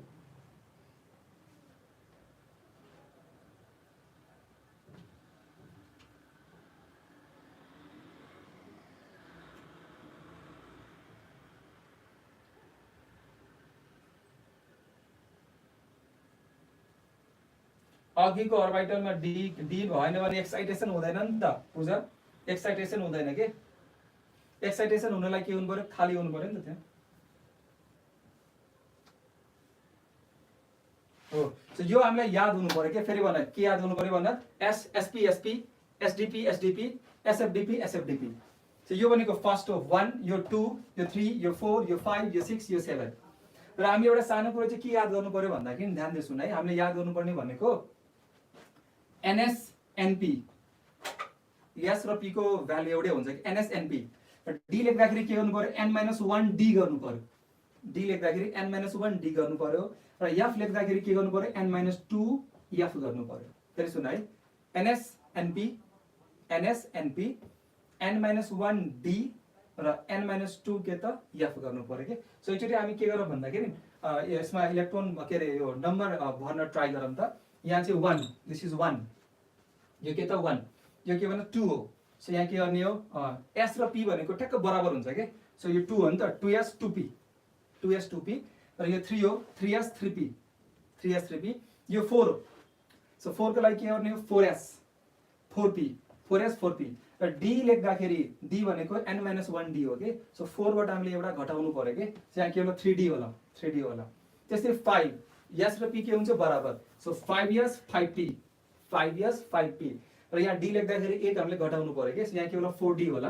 अघिको अर्बिटलमा डी डी भएन भने एक्साइटेसन हुँदैन नि त पूजा, एक्साइटेसन हुँदैन के। एक्साइटेसन हुनलाई के हुनु पर्यो, खाली हुनु पर्यो नि त त्यहाँ हो। सो यो हामीलाई याद हुनु पर्यो के। फेरि भन के याद हुनु पर्यो भन्दा, s s p s p s d p s d p s f d p s f d p. So यो भनेको फर्स्ट हो 1, यो 2, यो 3, यो 4, यो 5, यो 6, यो 7। र हामी एउटा सानो कुरो चाहिँ के याद गर्नु पर्यो भन्दाखेरि ध्यान दिए सुन है, हामीले याद गर्नुपर्ने भनेको एनएस एनपी, एस र पी को भ्यालु एउटै हुन्छ कि एनएस एनपी। डी लेख्दाखेरि के गर्नु पर्यो, n-1 डी गर्नु पर्यो। डी लेख्दाखेरि n-1 डी गर्नु पर्यो र एफ लेख्दाखेरि के गर्नु पर्यो, n-2 एफ गर्नु पर्यो। फेरि सुन है, एनएस एनपी n-1 डी र n-2 के त एफ गर्नु पर्यो के। सो एकचोटि हामी के गरौँ भन्दाखेरि यसमा इलेक्ट्रोन के अरे यो नम्बर भर्न ट्राई गरौँ त। यहाँ चाहिँ 1, दिस इज 1, यो के त 1, यो के भने 2 हो। सो यहाँ के गर्ने हो, एस र पी भनेको ठ्याक्क बराबर हुन्छ के। सो यो 2 हो नि त, 2s 2p 2s 2p र यो 3 हो, 3s 3p 3s 3p। यो 4 हो, सो 4 को लागि के गर्ने हो, 4s 4p 4s 4p। र डी लेख्दाखेरि डी भनेको n-1 डी हो के। सो 4 बाट हामीले एउटा घटाउनु पर्यो के। सो यहाँ के होला, 3d होला 3d होला। त्यस्तै 5, s र p के हुन्छ बराबर। So 5s 5p 5s 5p र यहाँ डी लेख्दाखेरि 8 हामीले घटाउनु पर्यो के। यहाँ के होला, 4d होला।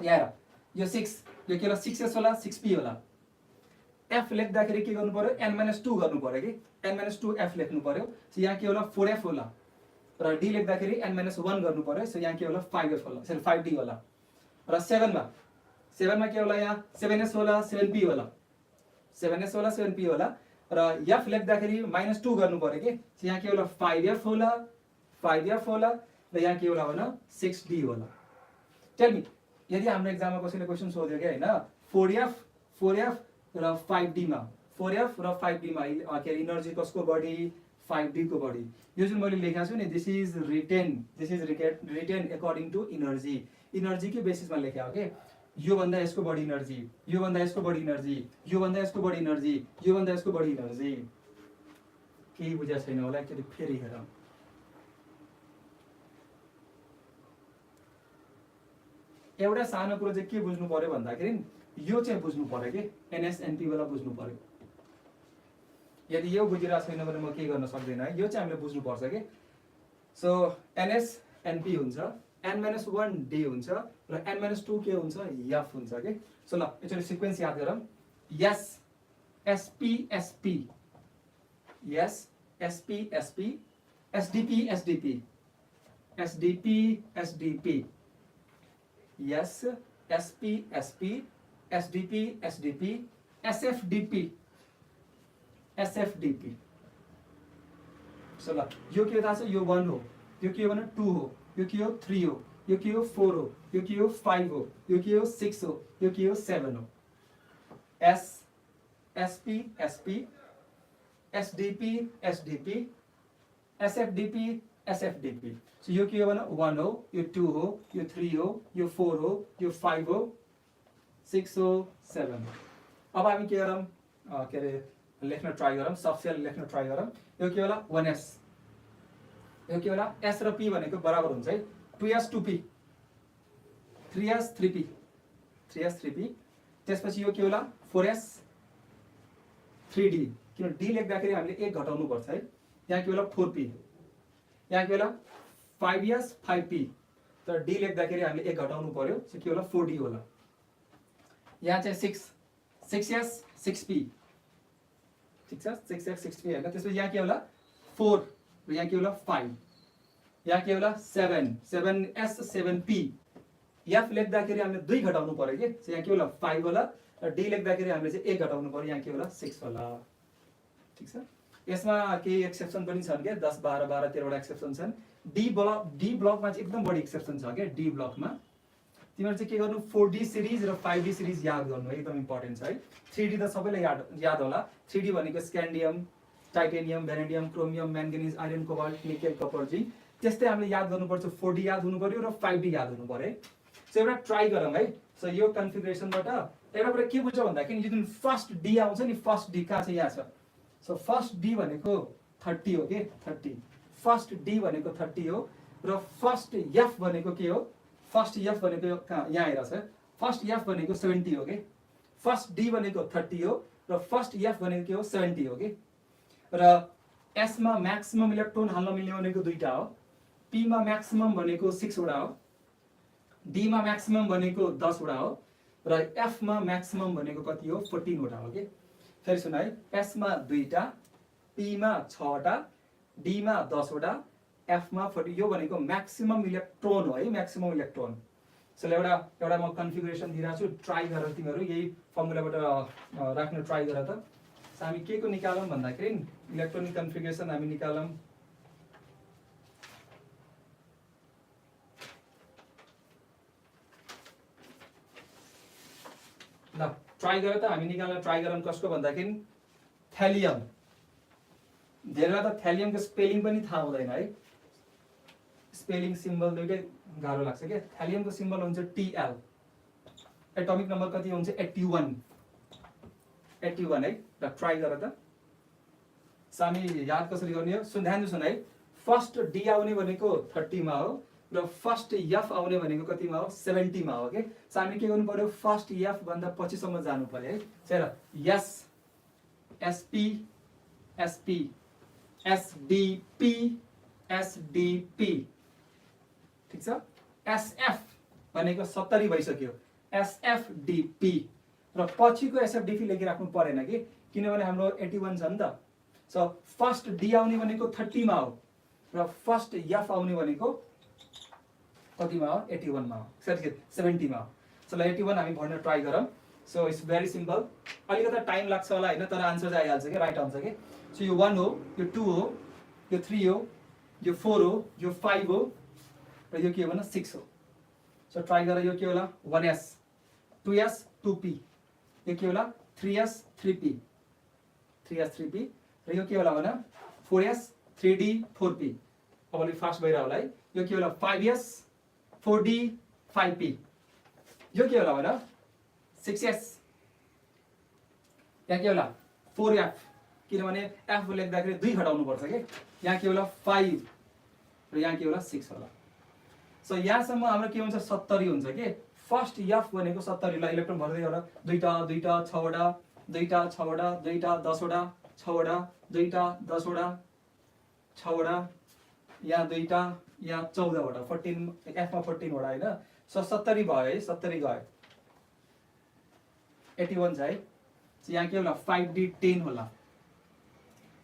यहाँ यो 6, यो के होला, 6s होला 6p होला। f लेख्दाखेरि के गर्नु पर्यो, n-2 गर्नु पर्यो कि, n-2 f लेख्नु पर्यो। सो यहाँ के होला, 4f होला। र डी लेख्दाखेरि n-1 गर्नु पर्यो। सो यहाँ के होला, 5f होला, सरी 5d होला। र 7 मा के होला, यहाँ 7s होला 7p होला, 7s होला 7p होला। र f लेख्दाखेरि -2 गर्नु पर्यो के। सो यहाँ के होला, 5f होला 5f होला र यहाँ के होला भने 6d होला। टेल मी, यदि हाम्रो एक्जाममा कसैले क्वेशन सोध्यो कि हैन, 4f र 5d मा 4f र 5d मा के अरे एनर्जी कसको बढी, 5d को बढी। यो जुन मैले लेखेको छु नि, this is written according to energy, energy के बेसिसमा लेखेको के। यो भन्दा यसको बढी एनर्जी, यो भन्दा यसको बढी एनर्जी, यो भन्दा यसको बढी एनर्जी, यो भन्दा यसको बढी एनर्जी। केही बुझा छैन होला, एकचोटि फेरि हेरौँ। एउटा सानो कुरो चाहिँ के बुझ्नु पर्यो भन्दाखेरि यो चाहिँ बुझ्नु पर्यो कि एनएसएनपी वाला बुझ्नु पर्यो। यदि यो बुझिरहेको छैन भने म के गर्न सक्दैन है, यो चाहिँ हामीले बुझ्नु पर्छ कि। सो एनएसएनपी हुन्छ, n-1 डी हुन्छ र n-2 के हुन्छ, एफ हुन्छ के। सो ल एकचोटि सिक्वेन्स याद गरौँ, s s p s p s s p s p s d p s d p s d p s d p s s p s p s d p s d p s f d p s f d p. So ल यो के थाहा छ, यो 1 हो, यो के भने 2 हो, यो के हो 3 हो, यो के हो 4 हो, यो के हो 5 हो, यो के हो 6 हो, यो के हो 7 हो। S s p s p s d p s d p s f d p s f d p. So यो के हो भने 1 हो, यो 2 हो, यो 3 हो, यो 4 हो, यो 5 हो, 6 हो, 7। अब हामी के गरौँ, के अरे लेख्न ट्राई गरौँ, सबसेल लेख्न ट्राई गरौँ। यो के होला 1s, यो के होला s र p भनेको बराबर हुन्छ है 2s 2p, 3s 3p, 3s 3p। त्यसपछि यो के होला 4s 3d, किन d लेख्दाखेरि हामीले 1 घटाउनु पर्छ है। यहाँ के होला 4p, यहाँ के होला 5s 5p, तर d लेख्दाखेरि हामीले 1 घटाउनु पर्यो, सो के होला 4d होला। यहाँ चाहिँ 6s 6p, ठीक छ 6s 6p हैन। त्यसपछि यहाँ के होला 4 र यहाँ के होला 5, यहाँ के होला 7s 7p। f लेख्दाखेरि हामीले 2 घटाउनु पर्यो के, सो यहाँ के होला 5 होला, र d लेख्दाखेरि हामीले चाहिँ 1 घटाउनु पर्यो, यहाँ के होला 6 होला, ठीक छ। यसमा केही एक्सेप्सन पनि छन् के, 10 12 12 13 वटा एक्सेप्सन छन्। डी ब्लकमा चाहिँ एकदम बढी एक्सेप्सन छ के। डी ब्लकमा तिमीहरू चाहिँ के गर्नु 4D सिरिज र 5D सिरिज याद गर्नु एकदम इम्पोर्टेन्ट छ है। 3D त सबैलाई याद होला। 3D भनेको scandium, titanium, vanadium, chromium, manganese, iron, cobalt, nickel, copper, zinc. त्यस्तै हामीले याद गर्नुपर्छ 4D याद हुनु पर्यो र 5D याद हुनु पर्यो है। सो एउटा ट्राई गरौँ है। सो यो कन्फिगरेसनबाट एउटा कुरा के बुझ्छ भन्दाखेरि यो जुन फर्स्ट डी आउँछ नि, फर्स्ट डी कहाँ छ, यहाँ छ। सो फर्स्ट डी भनेको 30 हो के, 30। फर्स्ट डी भनेको 30 हो र फर्स्ट एफ भनेको के हो, फर्स्ट एफ भनेको कहाँ, यहाँ आइरहेछ। फर्स्ट एफ भनेको 70 हो के। फर्स्ट डी भनेको 30 हो र फर्स्ट एफ भनेको के हो 70 हो के। र एसमा म्याक्सिमम इलेक्ट्रोन हाल्न मिल्ने भनेको 2टा हो, पीमा म्याक्सिमम भनेको 6 वटा हो, डीमा म्याक्सिमम भनेको 10 वटा हो, र एफमा म्याक्सिमम भनेको कति हो 14 वटा हो के। फेरि सुन है, एसमा 2टा, पीमा 6 वटा, डीमा 10 वटा, एफमा 40। यो भनेको म्याक्सिमम इलेक्ट्रोन हो है, म्याक्सिमम इलेक्ट्रोन। सो एउटा म कन्फिगरेसन दिइरहेको छु, ट्राई गरेर तिमीहरू यही फर्मुलाबाट राख्न ट्राई गर त। सो हामी के को निकालौँ भन्दाखेरि इलेक्ट्रोनिक कन्फिगरेसन हामी निकालौँ ल। ट्राई गर त, हामी निकाल्न ट्राई गरौँ कसको भन्दाखेरि थ्यालियम। धेरैलाई त थ्यालियमको स्पेलिङ पनि थाहा हुँदैन है, स्पेलिङ सिम्बल दुइटै गाह्रो लाग्छ क्या। थ्यालियमको सिम्बल हुन्छ TL, एटमिक नम्बर कति हुन्छ 81 है। र ट्राई गर त। सो हामी याद कसरी गर्ने हो, ध्यान सुन है। फर्स्ट डी आउने भनेको 30 मा हो र फर्स्ट एफ आउने भनेको कतिमा हो 70 मा हो के। सो हामी के गर्नु पर्यो, फर्स्ट एफ भन्दा पछिसम्म जानु पर्यो है। हेर s s p s p s d p SDP, ठीक छ। एसएफ भनेको 70 भइसक्यो, एसएफडीपी र पछिको एसएफडीपी लेखिराख्नु परेन कि, किनभने हाम्रो 81 छ नि त। सो फर्स्ट डी आउने भनेको 30 मा हो र फर्स्ट एफ आउने भनेको कतिमा हो 81 मा हो, 70 मा हो। सो ल 81 हामी भर्न ट्राई गरौँ। So it's very simple. अलिकति टाइम लाग्छ होला हैन, तर आन्सर चाहिँ आइहाल्छ के, राइट आउँछ के। सो यो 1 हो, यो 2 हो, यो 3 हो, यो 4 हो, यो 5 हो र यो के हो भने 6 हो। सो ट्राई गर। यो के होला 1s 2s 2p, यो के होला 3s 3p, 3s 3p र यो के होला भने 4s 3d 4p। अब अलिक फास्ट भइरह होला है। यो के होला 5s 4d 5p, यो के होला भने 6s, यहाँ के होला 4f, किनभने एफ लेख्दाखेरि 2 घटाउनु पर्छ के। यहाँ के होला 5 र यहाँ के होला 6 होला। सो यहाँसम्म हाम्रो के हुन्छ 70 हुन्छ के। फर्स्ट एफ भनेको 70 ला इलेक्ट्रोन भर्दै होला, 2टा 6 वटा, 2टा 6 वटा, 2टा 10 वटा, 6 वटा, 2टा 10 वटा, 6 वटा, यहाँ 2टा, यहाँ 14 वटा, 14 एफमा 14 वटा हैन। सो 70 भयो है, 70 गयो, 81 छ है। सो यहाँ के होला 5d 10 होला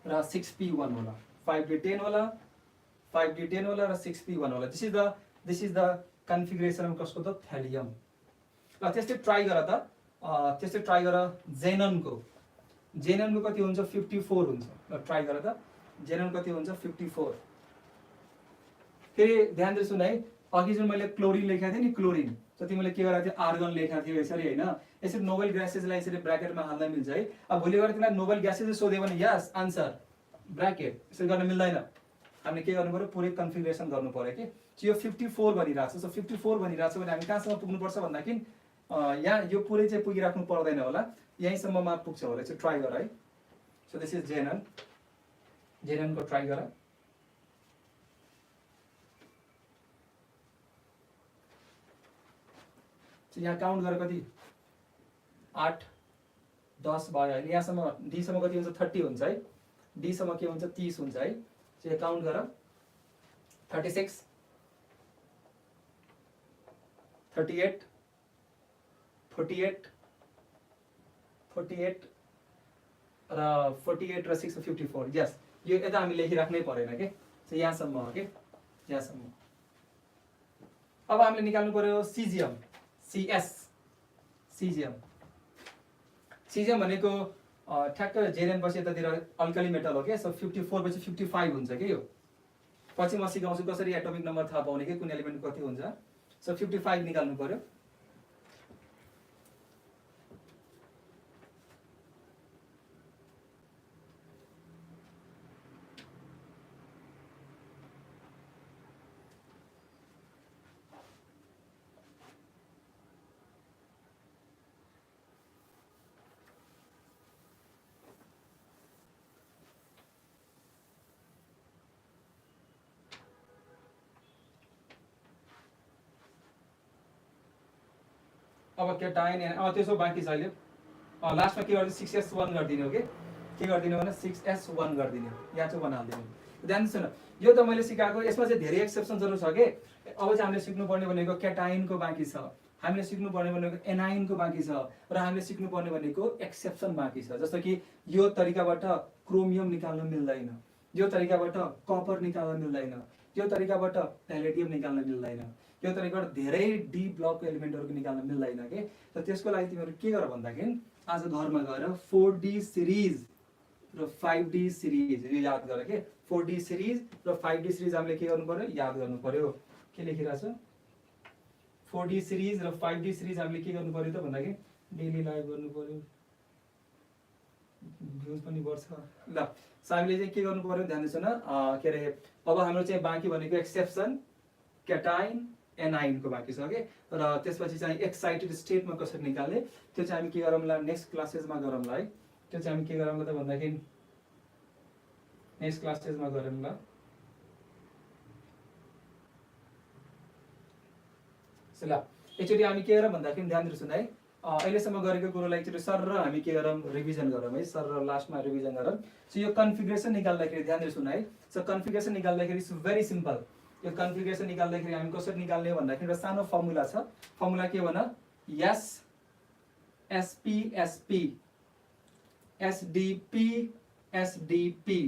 र 6p 1 होला, 5d 10 होला, 5d 10 होला र 6p 1 होला। This is the configuration of कसको त थ्यालियम। ल त्यस्तै ट्राई गर त, त्यस्तै ट्राई गर जेननको। जेननको कति हुन्छ 54 हुन्छ। ल ट्राई गर त, जेनन कति हुन्छ 54। फेरि ध्यान दिएर सुन है, अघि जुन मैले क्लोरिन लेखेको थिएँ नि, क्लोरिन, सो तिमीले के गरेको थियो आर्गन लेखेको थियो यसरी हैन। यसरी नोबेल ग्यासेसलाई यसरी ब्र्याकेटमा हाल्न मिल्छ है। अब भोलि गएर तिमीलाई नोबेल ग्यासेस सोध्यो भने यस आन्सर ब्र्याकेट, यसरी गर्न मिल्दैन। हामीले के गर्नु पर्यो पुरै कन्फिगरेसन गर्नु पर्यो कि यो 54 भनिरहेको छ। सो 54 भनिरहेको छ भने हामी कहाँसम्म पुग्नुपर्छ भन्दाखेरि यहाँ यो पुरै चाहिँ पुगिराख्नु पर्दैन होला, यहीँसम्ममा पुग्छ होला। चाहिँ ट्राई गर है। सो दिस इज जेनन, जेननको ट्राई गर। यहाँ काउन्ट गरेर कति 8 10 भयो अहिले यहाँसम्म डीसम्म कति हुन्छ 30 हुन्छ है, डीसम्म के हुन्छ 30 हुन्छ है। चाहिँ काउन्ट गर 36 38 48 48 र 48 र 6 54। यस यो यता हामी लेखिराख्नै परेन के। चाहिँ यहाँसम्म हो कि यहाँसम्म। अब हामीले निकाल्नु पर्यो सिजिएम, सीएस सिजिएम। सिजिएम भनेको ठ्याक्क जेएनएन पछि यतातिर अल्कली मेटल हो के। सो 54 पछि 55 हुन्छ के। यो पछि म सिकाउँछु कसरी एटोमिक नम्बर थाहा पाउने के, कुन एलिमेन्ट कति हुन्छ। सो 55 निकाल्नु पर्यो। अब केटाइन त्यसो बाँकी छ अहिले। लास्टमा के गरिदिने 6s1 गरिदिने हो के गरिदिने भने 6s1 गरिदिने हो। यहाँ चाहिँ 1 हालिदिने। ध्यान दिनुहोस् न, यो त मैले सिकाएको, यसमा चाहिँ धेरै एक्सेप्सनहरू छ के। अब चाहिँ हामीले सिक्नुपर्ने भनेको केटाइनको बाँकी छ, हामीले सिक्नुपर्ने भनेको एनाइनको बाँकी छ, र हामीले सिक्नुपर्ने भनेको एक्सेप्सन बाँकी छ। जस्तो कि यो तरिकाबाट क्रोमियम निकाल्न मिल्दैन, यो तरिकाबाट कपर निकाल्न मिल्दैन, यो तरिकाबाट प्यालेडियम निकाल्न मिल्दैन, यो तरिकाबाट धेरै डी ब्लक एलिमेन्टहरु निकाल्न मिल्दैन के। त त्यसको लागि तिमीहरु के गर भन्दाखेरि आज घरमा गएर 4D सिरिज र 5D सिरिज यो याद गर के। 4D सिरिज र 5D सिरिज हामीले के गर्नु पर्यो याद गर्नु पर्यो। के लेखिरहेछ 4D सिरिज र 5D सिरिज हामीले के गर्नु पर्यो त भन्दाखेरि डेली लाइभ गर्नु पर्यो, भ्युज पनि बढ्छ ल। सो हामीले चाहिँ के गर्नु पर्यो ध्यान दिनु न। के रे अब हाम्रो चाहिँ बाँकी भनेको एक्सेप्सन क्याटाइन एनाइन को बाँकी छ के। र त्यसपछि चाहिँ एक्साइटेड स्टेटमा कसरी निकाल्ने त्यो चाहिँ हामी के गरौँला नेक्स्ट क्लासेसमा गरौँला है। त्यो चाहिँ हामी के गरौँला त भन्दाखेरि नेक्स्ट क्लासेसमा गरौँला। ल एकचोटि हामी के गरौँ भन्दाखेरि ध्यान दिनुहोस् न है, अहिलेसम्म गरेको कुरोलाई एकचोटि सर र हामी के गरौँ रिभिजन गरौँ है। सर र लास्टमा रिभिजन गरौँ। सो यो कन्फिगरेसन निकाल्दाखेरि ध्यान दिनुहोस् न है। सो कन्फिगरेसन निकाल्दाखेरि इट्स भेरी सिम्पल। यो कन्फिगरेसन निकाल्दाखेरि हामी कसरी निकाल्ने भन्दाखेरि एउटा सानो फर्मुला छ। फर्मुला के भन s s p s p s d p s d p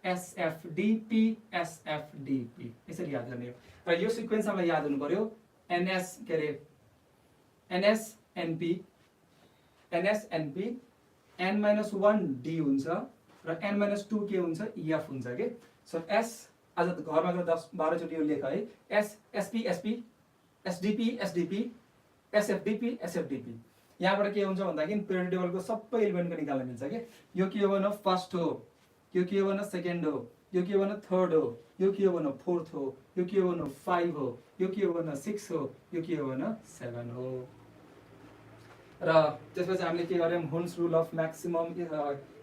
s f d p s f d p यसरी याद गर्ने हो। र यो सिक्वेन्स हामीलाई याद हुनु पर्यो। एनएस के रे NS NP NS NP n-1 D हुन्छ र n-2 के हुन्छ एफ हुन्छ के। सो एस आज घरमा गएर 10-12 चोटि यो लेख है। S s p s p s d p s d p s f d p s f d p. यहाँबाट के हुन्छ भन्दाखेरि पिरियोडिक टेबलको सबै एलिमेन्टको निकाल्न मिल्छ के। यो के हो भने फर्स्ट हो, यो के हो भने सेकेन्ड हो, यो के हो भने थर्ड हो, यो के हो भने फोर्थ हो, यो के हो भने 5 हो, यो के हो भने 6 हो, यो के हो भने 7 हो। र त्यसपछि हामीले के गर्यौं Hund's rule of maximum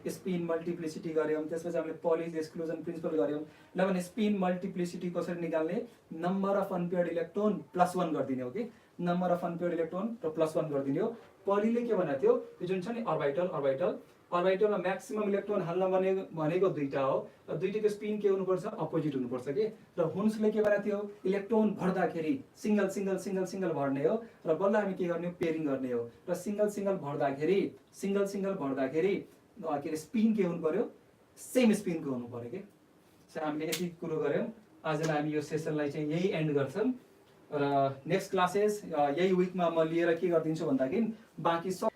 spin multiplicity गर्यौं। त्यसपछि हामीले पॉलिश एक्सक्लुजन प्रिन्सिपल गर्यौं। ल भने स्पिन मल्टिप्लिसिटी कसरी निकाल्ने नम्बर अफ अनपेयर्ड इलेक्ट्रोन +1 गरिदिने हो कि। नम्बर अफ अनपेयर्ड इलेक्ट्रोन र +1 गरिदिने हो। पॉलीले के भनेको थियो यो जुन छ नि अर्बिटल अर्बिटल अर्बिटलमा म्याक्सिमम इलेक्ट्रोन हाल्न भनेको दुईटा हो र दुईटाको स्पिन के हुनुपर्छ अपोजिट हुनुपर्छ के। र हुन्सले के भनेको थियो इलेक्ट्रोन भर्दाखेरि सिंगल सिंगल सिंगल सिंगल भर्ने हो र बल्ल हामी के गर्ने पेयरिङ गर्ने हो। र सिंगल सिंगल भर्दाखेरि के रे स्पिन के हुनु पर्यो सेम स्पिनको हुनु पर्यो के। सो हामीले यति कुरो गर्यौं। आजलाई हामी यो सेसनलाई चाहिँ यही एन्ड गर्छौं र नेक्स्ट क्लासेस यही विकमा म लिएर के गर्दिन्छु भन्दाखेरि बाँकी सब